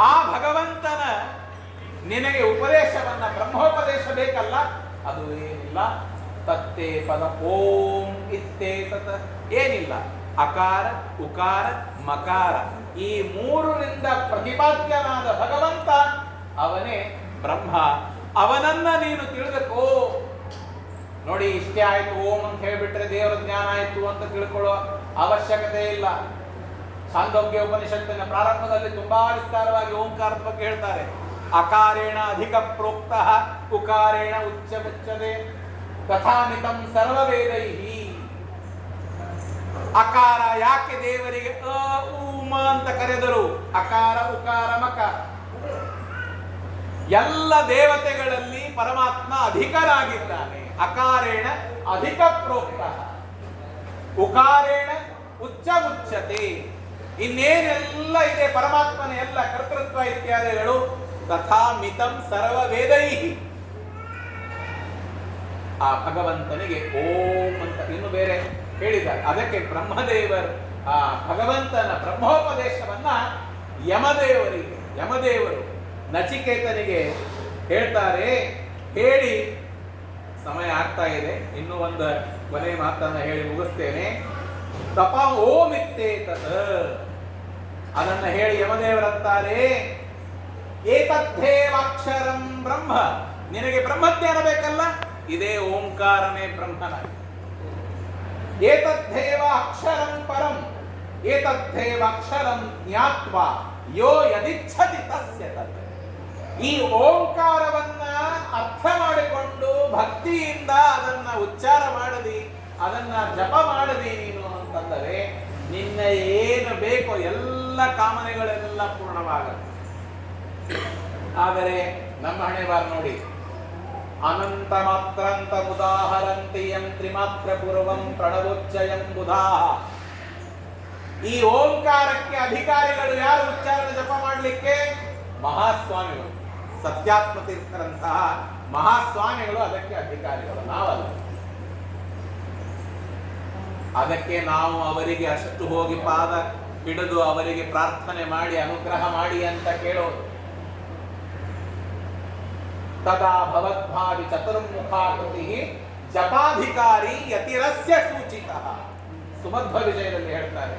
ಆ ಭಗವಂತನ ನಿನಗೆ ಉಪದೇಶವನ್ನ, ಬ್ರಹ್ಮೋಪದೇಶ ಬೇಕಲ್ಲ, ಅದು ಏನಿಲ್ಲ. ತತ್ತೇ ಪದ ಓಂ ಇತ್ತೇ ತತ್ ಏನಿಲ್ಲ. ಅಕಾರ ಉಕಾರ ಮಕಾರ ಈ ಮೂರರಿಂದ ಪ್ರತಿಪಾದ್ಯನಾದ ಭಗವಂತ ಅವನೇ ಬ್ರಹ್ಮ. ಅವನನ್ನ ನೀನು ತಿಳಿದಕೋ. ನೋಡಿ, ಇಷ್ಟೇ ಆಯ್ತು ಓಂ ಅಂತ ಹೇಳ್ಬಿಟ್ರೆ ದೇವರ ಜ್ಞಾನ ಆಯ್ತು ಅಂತ ತಿಳ್ಕೊಳ್ಳೋ ಅವಶ್ಯಕತೆ ಇಲ್ಲ. ಛಾಂದೋಗ್ಯ ಉಪನಿಷತ್ತಿನ ಪ್ರಾರಂಭದಲ್ಲಿ ತುಂಬಾ ವಿಸ್ತಾರವಾಗಿ ಓಂಕಾರದ ಬಗ್ಗೆ ಹೇಳ್ತಾರೆ. ಅಕಾರೇಣ ಅಧಿಕ ಪ್ರೋಕ್ತ ಉಕಾರೇಣ ಉಚ್ಚ ಮುಚ್ಚದೆ ಕಥಾಮಿತಂ ಸರ್ವವೇದೈಹಿ. ಅಕಾರ ಯಾಕೆ ದೇವರಿಗೆ ಊಮ ಅಂತ ಕರೆದರು? ಅಕಾರ ಉಕಾರ ಮಕಾರ ಎಲ್ಲ ದೇವತೆಗಳಲ್ಲಿ ಪರಮಾತ್ಮ ಅಧಿಕರಾಗಿದ್ದಾನೆ. ಅಕಾರೇಣ ಅಧಿಕ ಪ್ರೋಕ್ತ ಉಕಾರೇಣ ಉಚ್ಚ ಮುಚ್ಚತೆ. ಇನ್ನೇನೆಲ್ಲ ಇದೆ ಪರಮಾತ್ಮನ ಎಲ್ಲ ಕರ್ತೃತ್ವ ಇತ್ಯಾದಿಗಳು ತಥಾ ಮಿತಂ ಸರ್ವ ವೇದೈ. ಆ ಭಗವಂತನಿಗೆ ಓಂ ಅಂತ ಇನ್ನು ಬೇರೆ ಹೇಳಿದ್ದಾರೆ. ಅದಕ್ಕೆ ಬ್ರಹ್ಮದೇವರು ಆ ಭಗವಂತನ ಬ್ರಹ್ಮೋಪದೇಶವನ್ನ ಯಮದೇವರು ನಚಿಕೇತನಿಗೆ ಹೇಳ್ತಾರೆ. ಹೇಳಿ ಸಮಯ ಆಗ್ತಾ ಇದೆ, ಇನ್ನೂ ಒಂದು ಕೊನೆ ಮಾತನ್ನ ಹೇಳಿ ಮುಗಿಸ್ತೇನೆ. ತಪ ಓಮಿತ್ತೇತತ್, ಅದನ್ನ ಹೇಳಿ ಯಮದೇವರಂತಾರೆ, ಏತದ್ದೇವಾಕ್ಷರಂ ಬ್ರಹ್ಮ, ನಿನಗೆ ಬ್ರಹ್ಮಜ್ಞಾನ ಬೇಕಲ್ಲ, ಇದೇ ಓಂಕಾರನೇ ಬ್ರಹ್ಮನ. ಏತದ್ದೇವ ಅಕ್ಷರಂ ಪರಂ, ಏತದ್ದೇವ ಅಕ್ಷರಂ ಜ್ಞಾತ್ವಾ ಯೋ ಯದಿಚ್ಛತಿ ತಸ್ಯ ತತ್. ಈ ಓಂಕಾರವನ್ನ ಅರ್ಥ ಮಾಡಿಕೊಂಡು ಭಕ್ತಿಯಿಂದ ಅದನ್ನ ಉಚ್ಚಾರ ಮಾಡದಿ, ಅದನ್ನ ಜಪ ಮಾಡದಿ ನೀನು ಅಂತಂದರೆ ನಿನ್ನ ಏನು ಬೇಕೋ ಎಲ್ಲ ಕಾಮನೆಗಳೆಲ್ಲ ಪೂರ್ಣವಾಗುತ್ತೆ. ಆದರೆ ನಮ್ಮ ಹಣೆ ಬಾರ್ ನೋಡಿ, ಅನಂತ ಮಾತ್ರಂತ ಉದಾಹರಂತಿ ಯಂ ತ್ರಿಮಾತ್ರ ಪೂರ್ವಂ ಪ್ರಣವೋಚ್ಚಯಂ ಬುಧಾಃ. ಈ ಓಂಕಾರಕ್ಕೆ ಅಧಿಕಾರಿಗಳು ಯಾರು ಉಚ್ಚಾರ ಜಪ ಮಾಡಲಿಕ್ಕೆ? ಮಹಾಸ್ವಾಮಿಗಳು, ಸತ್ಯಾತ್ಮ ತೀರ್ಥರಂತಹ ಮಹಾಸ್ವಾಮಿಗಳು ಅದಕ್ಕೆ ಅಧಿಕಾರಿಗಳು, ನಾವಲ್ಲ. ಅದಕ್ಕೆ ನಾವು ಅವರಿಗೆ ಅಷ್ಟು ಹೋಗಿ ಪಾದ ಹಿಡಿದು ಅವರಿಗೆ ಪ್ರಾರ್ಥನೆ ಮಾಡಿ ಅನುಗ್ರಹ ಮಾಡಿ ಅಂತ ಕೇಳೋದು. ತದಾ ಭವದ್ಭಾವಿ ಚತುರ್ಮುಖಾಕೃತಿ ಜಪಾಧಿಕಾರಿ ಯತಿರಸ್ಯ ಸೂಚಿತಃ. ಸುಮಧ್ವ ವಿಜಯದಲ್ಲಿ ಹೇಳ್ತಾರೆ,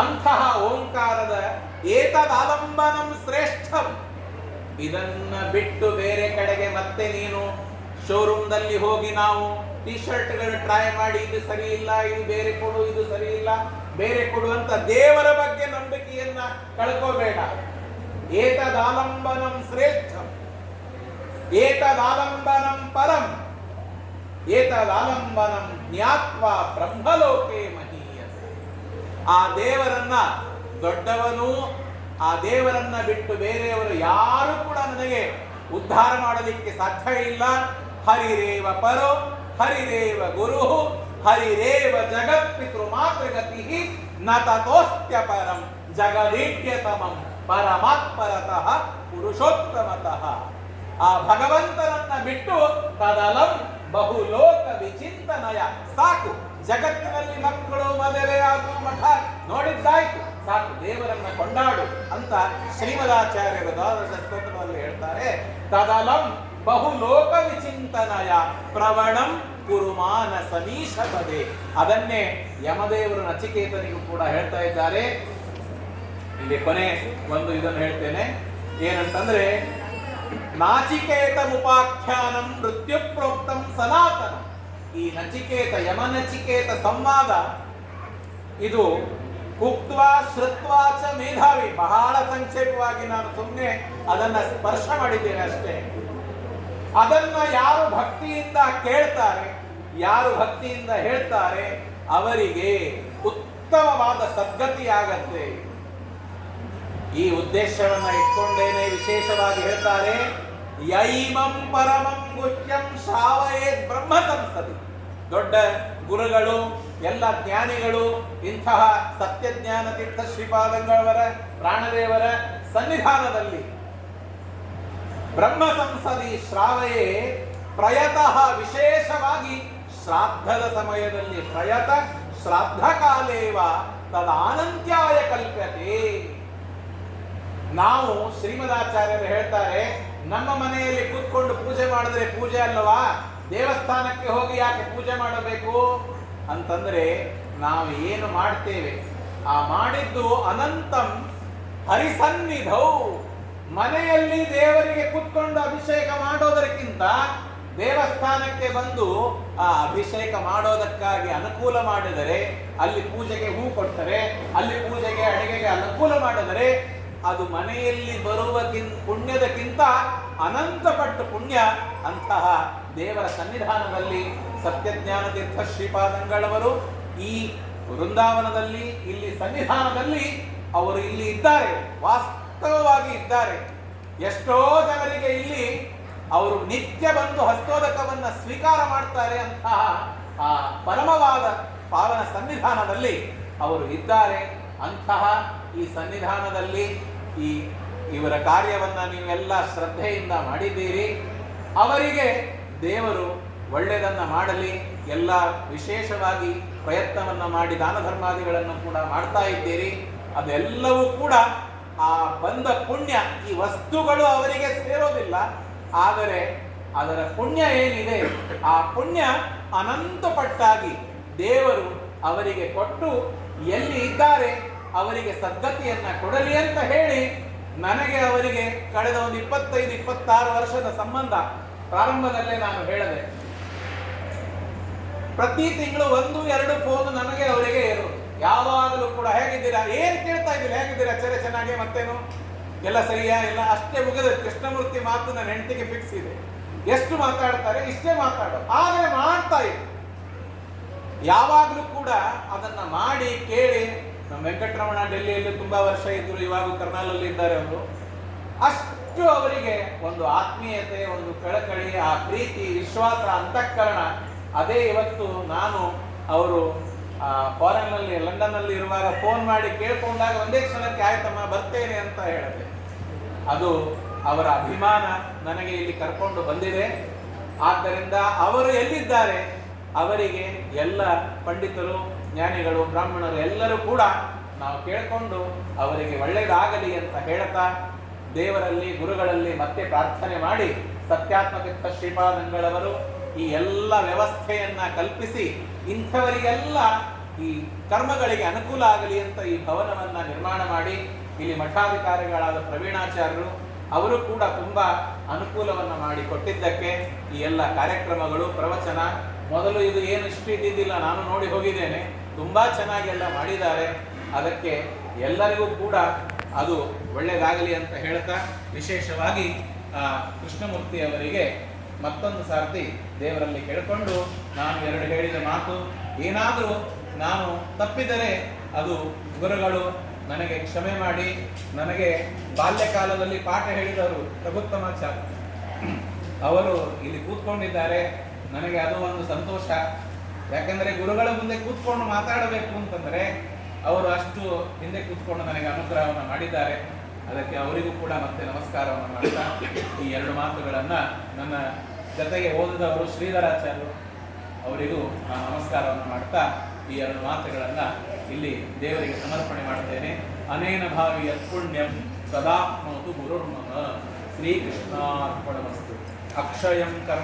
ಅಂತಹ ಓಂಕಾರದ ಏತದಾಲಂಬನಂ ಶ್ರೇಷ್ಠಂ. ಇದನ್ನ ಬಿಟ್ಟು ಬೇರೆ ಕಡೆಗೆ ಮತ್ತೆ ನೀನು ಶೋರೂಮ್ದಲ್ಲಿ ಹೋಗಿ ನಾವು ಟಿ ಶರ್ಟ್ಗಳು ಟ್ರೈ ಮಾಡಿ ಇದು ಸರಿ ಇಲ್ಲ, ಇದು ಬೇರೆ ಕೊಡು, ಇದು ಸರಿ ಇಲ್ಲ, ಬೇರೆ ಕೊಡು ಅಂತ ದೇವರ ಬಗ್ಗೆ ನಂಬಿಕೆಯನ್ನ ಕಳ್ಕೋಬೇಡ. ಏತದಾಲಂಬನಂ ಶ್ರೇಷ್ಠಂ, ಏತದಾಲಂಬನಂ ಪರಂ, ಏತದಾಲಂಬನಂ ಜ್ಞಾತ್ವಾ ಬ್ರಹ್ಮಲೋಕೆ ಮಹೀಯತೆ. ಆ ದೇವರನ್ನ ದೊಡ್ಡವನು, ಆ ದೇವರನ್ನ ಬಿಟ್ಟು ಬೇರೆಯವರು ಯಾರು ಕೂಡ ನನಗೆ ಉದ್ಧಾರ ಮಾಡಲಿಕ್ಕೆ ಸಾಧ್ಯ ಇಲ್ಲ. ಹರಿರೇವ ಪರೋ ಹರಿರೇವ ಗುರು ಹರಿರೇವ ಜಗತ್ಪಿತೃ ಮಾತೃಗತಿ ನ ತತೋಸ್ತ್ಯ ಪರಂ ಜಗದೀಡ್ಯತಮಂ ಪರಮಾತ್ಪರತಃ ಪುರುಷೋತ್ತಮತಃ. ಆ ಭಗವಂತನನ್ನ ಬಿಟ್ಟು ತದಲಂ ಬಹುಲೋಕ ವಿಚಿಂತನಯ. ಸಾಕು, ಜಗತ್ತಿನಲ್ಲಿ ಮಕ್ಕಳು ಮದುವೆ ಆಗು ಮಠ ನೋಡಿದ್ದಾಯ್ತು, ಸಾಕು, ದೇವರನ್ನ ಕೊಂಡಾಡು ಅಂತ ಶ್ರೀಮದಾಚಾರ್ಯರು ದ್ವಾದಶ ಸ್ತೋತ್ರದಲ್ಲಿ ಹೇಳ್ತಾರೆ. ತದಲಂ ಬಹುಲೋಕ ವಿಚಿಂತನಯ ಪ್ರವಣಂ ಕುರುಮಾನ ಸಮೀಶ ಪದೇ. ಅದನ್ನೇ ಯಮದೇವರು ನಚಿಕೇತನಿಗೂ ಕೂಡ ಹೇಳ್ತಾ ಇದ್ದಾರೆ. ಇಲ್ಲಿ ಕೊನೆ ಒಂದು ಇದನ್ನು ಹೇಳ್ತೇನೆ, ಏನಂತಂದ್ರೆ ನಾಚಿಕೇತ ಮುಪಾಖ್ಯಾನಂ ಮೃತ್ಯು ಪ್ರೋಕ್ತಂ ಸನಾತನ. ಈ ನಚಿಕೇತ ಯಮನಚಿಕೇತ ಸಂವಾದ ಇದು ಉಕ್ತ್ವಾ ಶ್ರುತ್ವಾ ಚ ಮೇಧಾವಿ. ಬಹಳ ಸಂಕ್ಷೇಪವಾಗಿ ನಾನು ಸುಮ್ಮನೆ ಅದನ್ನ ಸ್ಪರ್ಶ ಮಾಡಿದ್ದೇನೆ ಅಷ್ಟೇ. ಅದನ್ನ ಯಾರು ಭಕ್ತಿಯಿಂದ ಕೇಳ್ತಾರೆ, ಯಾರು ಭಕ್ತಿಯಿಂದ ಹೇಳ್ತಾರೆ, ಅವರಿಗೆ ಉತ್ತಮವಾದ ಸದ್ಗತಿಯಾಗತ್ತೆ. ಈ ಉದ್ದೇಶವನ್ನ ಇಟ್ಕೊಂಡೇನೆ ವಿಶೇಷವಾಗಿ ಹೇಳ್ತಾರೆ, ಯೈಮಂ ಪರಮಂ ಗುಹ್ಯಂ ಶ್ರಾವಯೇತ್ ಬ್ರಹ್ಮ ಸಂಸದಿ. ದೊಡ್ಡ ಗುರುಗಳು, ಎಲ್ಲ ಜ್ಞಾನಿಗಳು ಇಂತಹ ಸತ್ಯಜ್ಞಾನ ತೀರ್ಥ ಶ್ರೀಪಾದಂಗಳವರ ಪ್ರಾಣದೇವರ ಸನ್ನಿಧಾನದಲ್ಲಿ ಬ್ರಹ್ಮ ಸಂಸದಿ ಶ್ರಾವಯೇ ಪ್ರಯತಃ, ವಿಶೇಷವಾಗಿ ಶ್ರಾದ್ದದ ಸಮಯದಲ್ಲಿ ಪ್ರಯತ ಶ್ರಾದ್ದ ಕಾಲೇವ ತದಾನಂತ್ಯಾಯ ಕಲ್ಪ್ಯತೆ. ನಾವು ಶ್ರೀಮದಾಚಾರ್ಯರು ಹೇಳ್ತಾರೆ, ನಮ್ಮ ಮನೆಯಲ್ಲಿ ಕೂತ್ಕೊಂಡು ಪೂಜೆ ಮಾಡಿದ್ರೆ ಪೂಜೆ ಅಲ್ಲವಾ, ದೇವಸ್ಥಾನಕ್ಕೆ ಹೋಗಿ ಯಾಕೆ ಪೂಜೆ ಮಾಡಬೇಕು ಅಂತಂದ್ರೆ ನಾವು ಏನು ಮಾಡ್ತೇವೆ ಆ ಮಾಡಿದ್ದು ಅನಂತಂ ಹರಿಸನ್ನಿಧೌ. ಮನೆಯಲ್ಲಿ ದೇವರಿಗೆ ಕೂತ್ಕೊಂಡು ಅಭಿಷೇಕ ಮಾಡೋದಕ್ಕಿಂತ ದೇವಸ್ಥಾನಕ್ಕೆ ಬಂದು ಆ ಅಭಿಷೇಕ ಮಾಡೋದಕ್ಕಾಗಿ ಅನುಕೂಲ ಮಾಡಿದರೆ, ಅಲ್ಲಿ ಪೂಜೆಗೆ ಹೂ ಕೊಟ್ಟರೆ, ಅಲ್ಲಿ ಪೂಜೆಗೆ ಅಡಿಗೆಗೆ ಅನುಕೂಲ ಮಾಡಿದರೆ ಅದು ಮನೆಯಲ್ಲಿ ಬರುವ ಪುಣ್ಯದಕ್ಕಿಂತ ಅನಂತಪಟ್ಟು ಪುಣ್ಯ. ಅಂತಹ ದೇವರ ಸನ್ನಿಧಾನದಲ್ಲಿ ಸತ್ಯಜ್ಞಾನ ತೀರ್ಥ ಶ್ರೀಪಾದಂಗಳವರು ಈ ವೃಂದಾವನದಲ್ಲಿ, ಇಲ್ಲಿ ಸನ್ನಿಧಾನದಲ್ಲಿ ಅವರು ಇಲ್ಲಿ ಇದ್ದಾರೆ, ವಾಸ್ತವವಾಗಿ ಇದ್ದಾರೆ. ಎಷ್ಟೋ ಜನರಿಗೆ ಇಲ್ಲಿ ಅವರು ನಿತ್ಯ ಬಂದು ಹಸ್ತೋದಕವನ್ನ ಸ್ವೀಕಾರ ಮಾಡ್ತಾರೆ. ಅಂತಹ ಆ ಪರಮವಾದ ಪಾವನ ಸನ್ನಿಧಾನದಲ್ಲಿ ಅವರು ಇದ್ದಾರೆ. ಅಂತಹ ಈ ಸನ್ನಿಧಾನದಲ್ಲಿ ಈ ಇವರ ಕಾರ್ಯವನ್ನ ನೀವೆಲ್ಲ ಶ್ರದ್ಧೆಯಿಂದ ಮಾಡಿದ್ದೀರಿ. ಅವರಿಗೆ ದೇವರು ಒಳ್ಳೆಯದನ್ನ ಮಾಡಲಿ. ಎಲ್ಲ ವಿಶೇಷವಾಗಿ ಪ್ರಯತ್ನವನ್ನ ಮಾಡಿ ದಾನ ಧರ್ಮಾದಿಗಳನ್ನು ಕೂಡ ಮಾಡ್ತಾ ಇದ್ದೀರಿ. ಅದೆಲ್ಲವೂ ಕೂಡ ಆ ಬಂದ ಪುಣ್ಯ, ಈ ವಸ್ತುಗಳು ಅವರಿಗೆ ಸೇರೋದಿಲ್ಲ, ಆದರೆ ಅದರ ಪುಣ್ಯ ಏನಿದೆ ಆ ಪುಣ್ಯ ಅನಂತ ಪಟ್ಟಾಗಿ ದೇವರು ಅವರಿಗೆ ಕೊಟ್ಟು ಎಲ್ಲಿ ಇದ್ದಾರೆ ಅವರಿಗೆ ಸದ್ಗತಿಯನ್ನ ಕೊಡಲಿ ಅಂತ ಹೇಳಿ, ನನಗೆ ಅವರಿಗೆ ಕಳೆದ ಒಂದು 25-26 ವರ್ಷದ ಸಂಬಂಧ ಪ್ರಾರಂಭದಲ್ಲೇ ನಾನು ಹೇಳಿದೆ, ಪ್ರತಿ ತಿಂಗಳು 1-2 ಫೋನ್ ನನಗೆ ಅವರಿಗೆ ಇರೋದು. ಯಾವಾಗಲೂ ಕೂಡ ಹೇಗಿದ್ದೀರಾ, ಏನ್ ಕೇಳ್ತಾ ಇದ್ದೀರಾ, ಹೇಗಿದ್ದೀರಾ, ಚೆನ್ನಾಗಿ, ಮತ್ತೇನು, ಎಲ್ಲ ಸರಿಯಾ, ಇಲ್ಲ, ಅಷ್ಟೇ ಮುಗಿದ. ಕೃಷ್ಣಮೂರ್ತಿ ಮಾತು ನನ್ನ ಹೆಂಡತಿಗೆ ಫಿಕ್ಸ್ ಇದೆ, ಎಷ್ಟು ಮಾತಾಡ್ತಾರೆ ಇಷ್ಟೇ ಮಾತಾಡೋದು, ಆದರೆ ಮಾಡ್ತಾ ಇದೆ. ಯಾವಾಗಲೂ ಕೂಡ ಅದನ್ನ ಮಾಡಿ ಕೇಳಿ. ನಮ್ಮ ವೆಂಕಟರಮಣ ಡೆಲ್ಲಿಯಲ್ಲಿ ತುಂಬಾ ವರ್ಷ ಇದ್ರು, ಇವಾಗ ಕರ್ನಾಲಲ್ಲಿ ಇದ್ದಾರೆ ಅವರು. ಅಷ್ಟು ಅವರಿಗೆ ಒಂದು ಆತ್ಮೀಯತೆ, ಒಂದು ಕಳಕಳಿ, ಆ ಪ್ರೀತಿ, ವಿಶ್ವಾಸ, ಅಂತಃಕರಣ. ಅದೇ ಇವತ್ತು ನಾನು ಅವರು ಫಾರಿನ್ ನಲ್ಲಿ, ಲಂಡನ್ ನಲ್ಲಿ ಇರುವಾಗ ಫೋನ್ ಮಾಡಿ ಕೇಳ್ಕೊಂಡಾಗ ಒಂದೇ ಕ್ಷಣಕ್ಕೆ ಆಯ್ತಮ್ಮ ಬರ್ತೇನೆ ಅಂತ ಹೇಳಿದೆ. ಅದು ಅವರ ಅಭಿಮಾನ ನನಗೆ ಇಲ್ಲಿ ಕರ್ಕೊಂಡು ಬಂದಿದೆ. ಆದ್ದರಿಂದ ಅವರು ಎಲ್ಲಿದ್ದಾರೆ ಅವರಿಗೆ ಎಲ್ಲ ಪಂಡಿತರು, ಜ್ಞಾನಿಗಳು, ಬ್ರಾಹ್ಮಣರು ಎಲ್ಲರೂ ಕೂಡ ನಾವು ಕೇಳಿಕೊಂಡು ಅವರಿಗೆ ಒಳ್ಳೆಯದಾಗಲಿ ಅಂತ ಹೇಳ್ತಾ, ದೇವರಲ್ಲಿ, ಗುರುಗಳಲ್ಲಿ ಮತ್ತೆ ಪ್ರಾರ್ಥನೆ ಮಾಡಿ, ಸತ್ಯಾತ್ಮಕ ಶ್ರೀಪಾದಂಗಳವರು ಈ ಎಲ್ಲ ವ್ಯವಸ್ಥೆಯನ್ನ ಕಲ್ಪಿಸಿ ಇಂಥವರಿಗೆಲ್ಲ ಈ ಕರ್ಮಗಳಿಗೆ ಅನುಕೂಲ ಆಗಲಿ ಅಂತ ಈ ಭವನವನ್ನ ನಿರ್ಮಾಣ ಮಾಡಿ, ಇಲ್ಲಿ ಮಠಾಧಿಕಾರಿಗಳಾದ ಪ್ರವೀಣಾಚಾರ್ಯರು ಅವರು ಕೂಡ ತುಂಬಾ ಅನುಕೂಲವನ್ನ ಮಾಡಿ ಕೊಟ್ಟಿದ್ದಕ್ಕೆ ಈ ಎಲ್ಲ ಕಾರ್ಯಕ್ರಮಗಳು, ಪ್ರವಚನ, ಮೊದಲು ಇದು ಏನು ಇಷ್ಟು ಇದ್ದಿದ್ದಿಲ್ಲ, ನಾನು ನೋಡಿ ಹೋಗಿದ್ದೇನೆ, ತುಂಬಾ ಚೆನ್ನಾಗಿ ಎಲ್ಲ ಮಾಡಿದ್ದಾರೆ. ಅದಕ್ಕೆ ಎಲ್ಲರಿಗೂ ಕೂಡ ಅದು ಒಳ್ಳೆಯದಾಗಲಿ ಅಂತ ಹೇಳ್ತಾ, ವಿಶೇಷವಾಗಿ ಕೃಷ್ಣಮೂರ್ತಿ ಅವರಿಗೆ ಮತ್ತೊಂದು ಸಾರ್ತಿ ದೇವರಲ್ಲಿ ಕೇಳಿಕೊಂಡು, ನಾನು 2 ಹೇಳಿದ ಮಾತು ಏನಾದರೂ ನಾನು ತಪ್ಪಿದರೆ ಅದು ಗುರುಗಳು ನನಗೆ ಕ್ಷಮೆ ಮಾಡಿ. ನನಗೆ ಬಾಲ್ಯಕಾಲದಲ್ಲಿ ಪಾಠ ಹೇಳಿದವರು ಪ್ರಭುತ್ತಮಾಚಾರ್ಯ ಅವರು ಇಲ್ಲಿ ಕೂತ್ಕೊಂಡಿದ್ದಾರೆ. ನನಗೆ ಅದು ಒಂದು ಸಂತೋಷ. ಯಾಕಂದ್ರೆ ಗುರುಗಳ ಮುಂದೆ ಕೂತ್ಕೊಂಡು ಮಾತಾಡಬೇಕು ಅಂತಂದ್ರೆ ಅವರು ಅಷ್ಟು ಹಿಂದೆ ಕೂತ್ಕೊಂಡು ನನಗೆ ಅನುಗ್ರಹವನ್ನು ಮಾಡಿದ್ದಾರೆ. ಅದಕ್ಕೆ ಅವರಿಗೂ ಕೂಡ ಮತ್ತೆ ನಮಸ್ಕಾರವನ್ನು ಮಾಡ್ತಾ, ಈ 2 ಮಾತುಗಳನ್ನ ನನ್ನ ಜೊತೆಗೆ ಓದಿದವರು ಶ್ರೀಧರಾಚಾರ್ಯರು ಅವರಿಗೂ ನಾನು ನಮಸ್ಕಾರವನ್ನು ಮಾಡ್ತಾ ಈ 2 ಮಾತುಗಳನ್ನ ಇಲ್ಲಿ ದೇವರಿಗೆ ಸಮರ್ಪಣೆ ಮಾಡ್ತೇನೆ. ಅನೇನ ಭಾವಿ ಯತ್ಪುಣ್ಯಂ ಸದಾಪ್ನೋತು ಗುರುರ್ಮಮ. ಶ್ರೀಕೃಷ್ಣಾರ್ಪಣಮಸ್ತು. ಅಕ್ಷಯಂ ಕರ್ಮ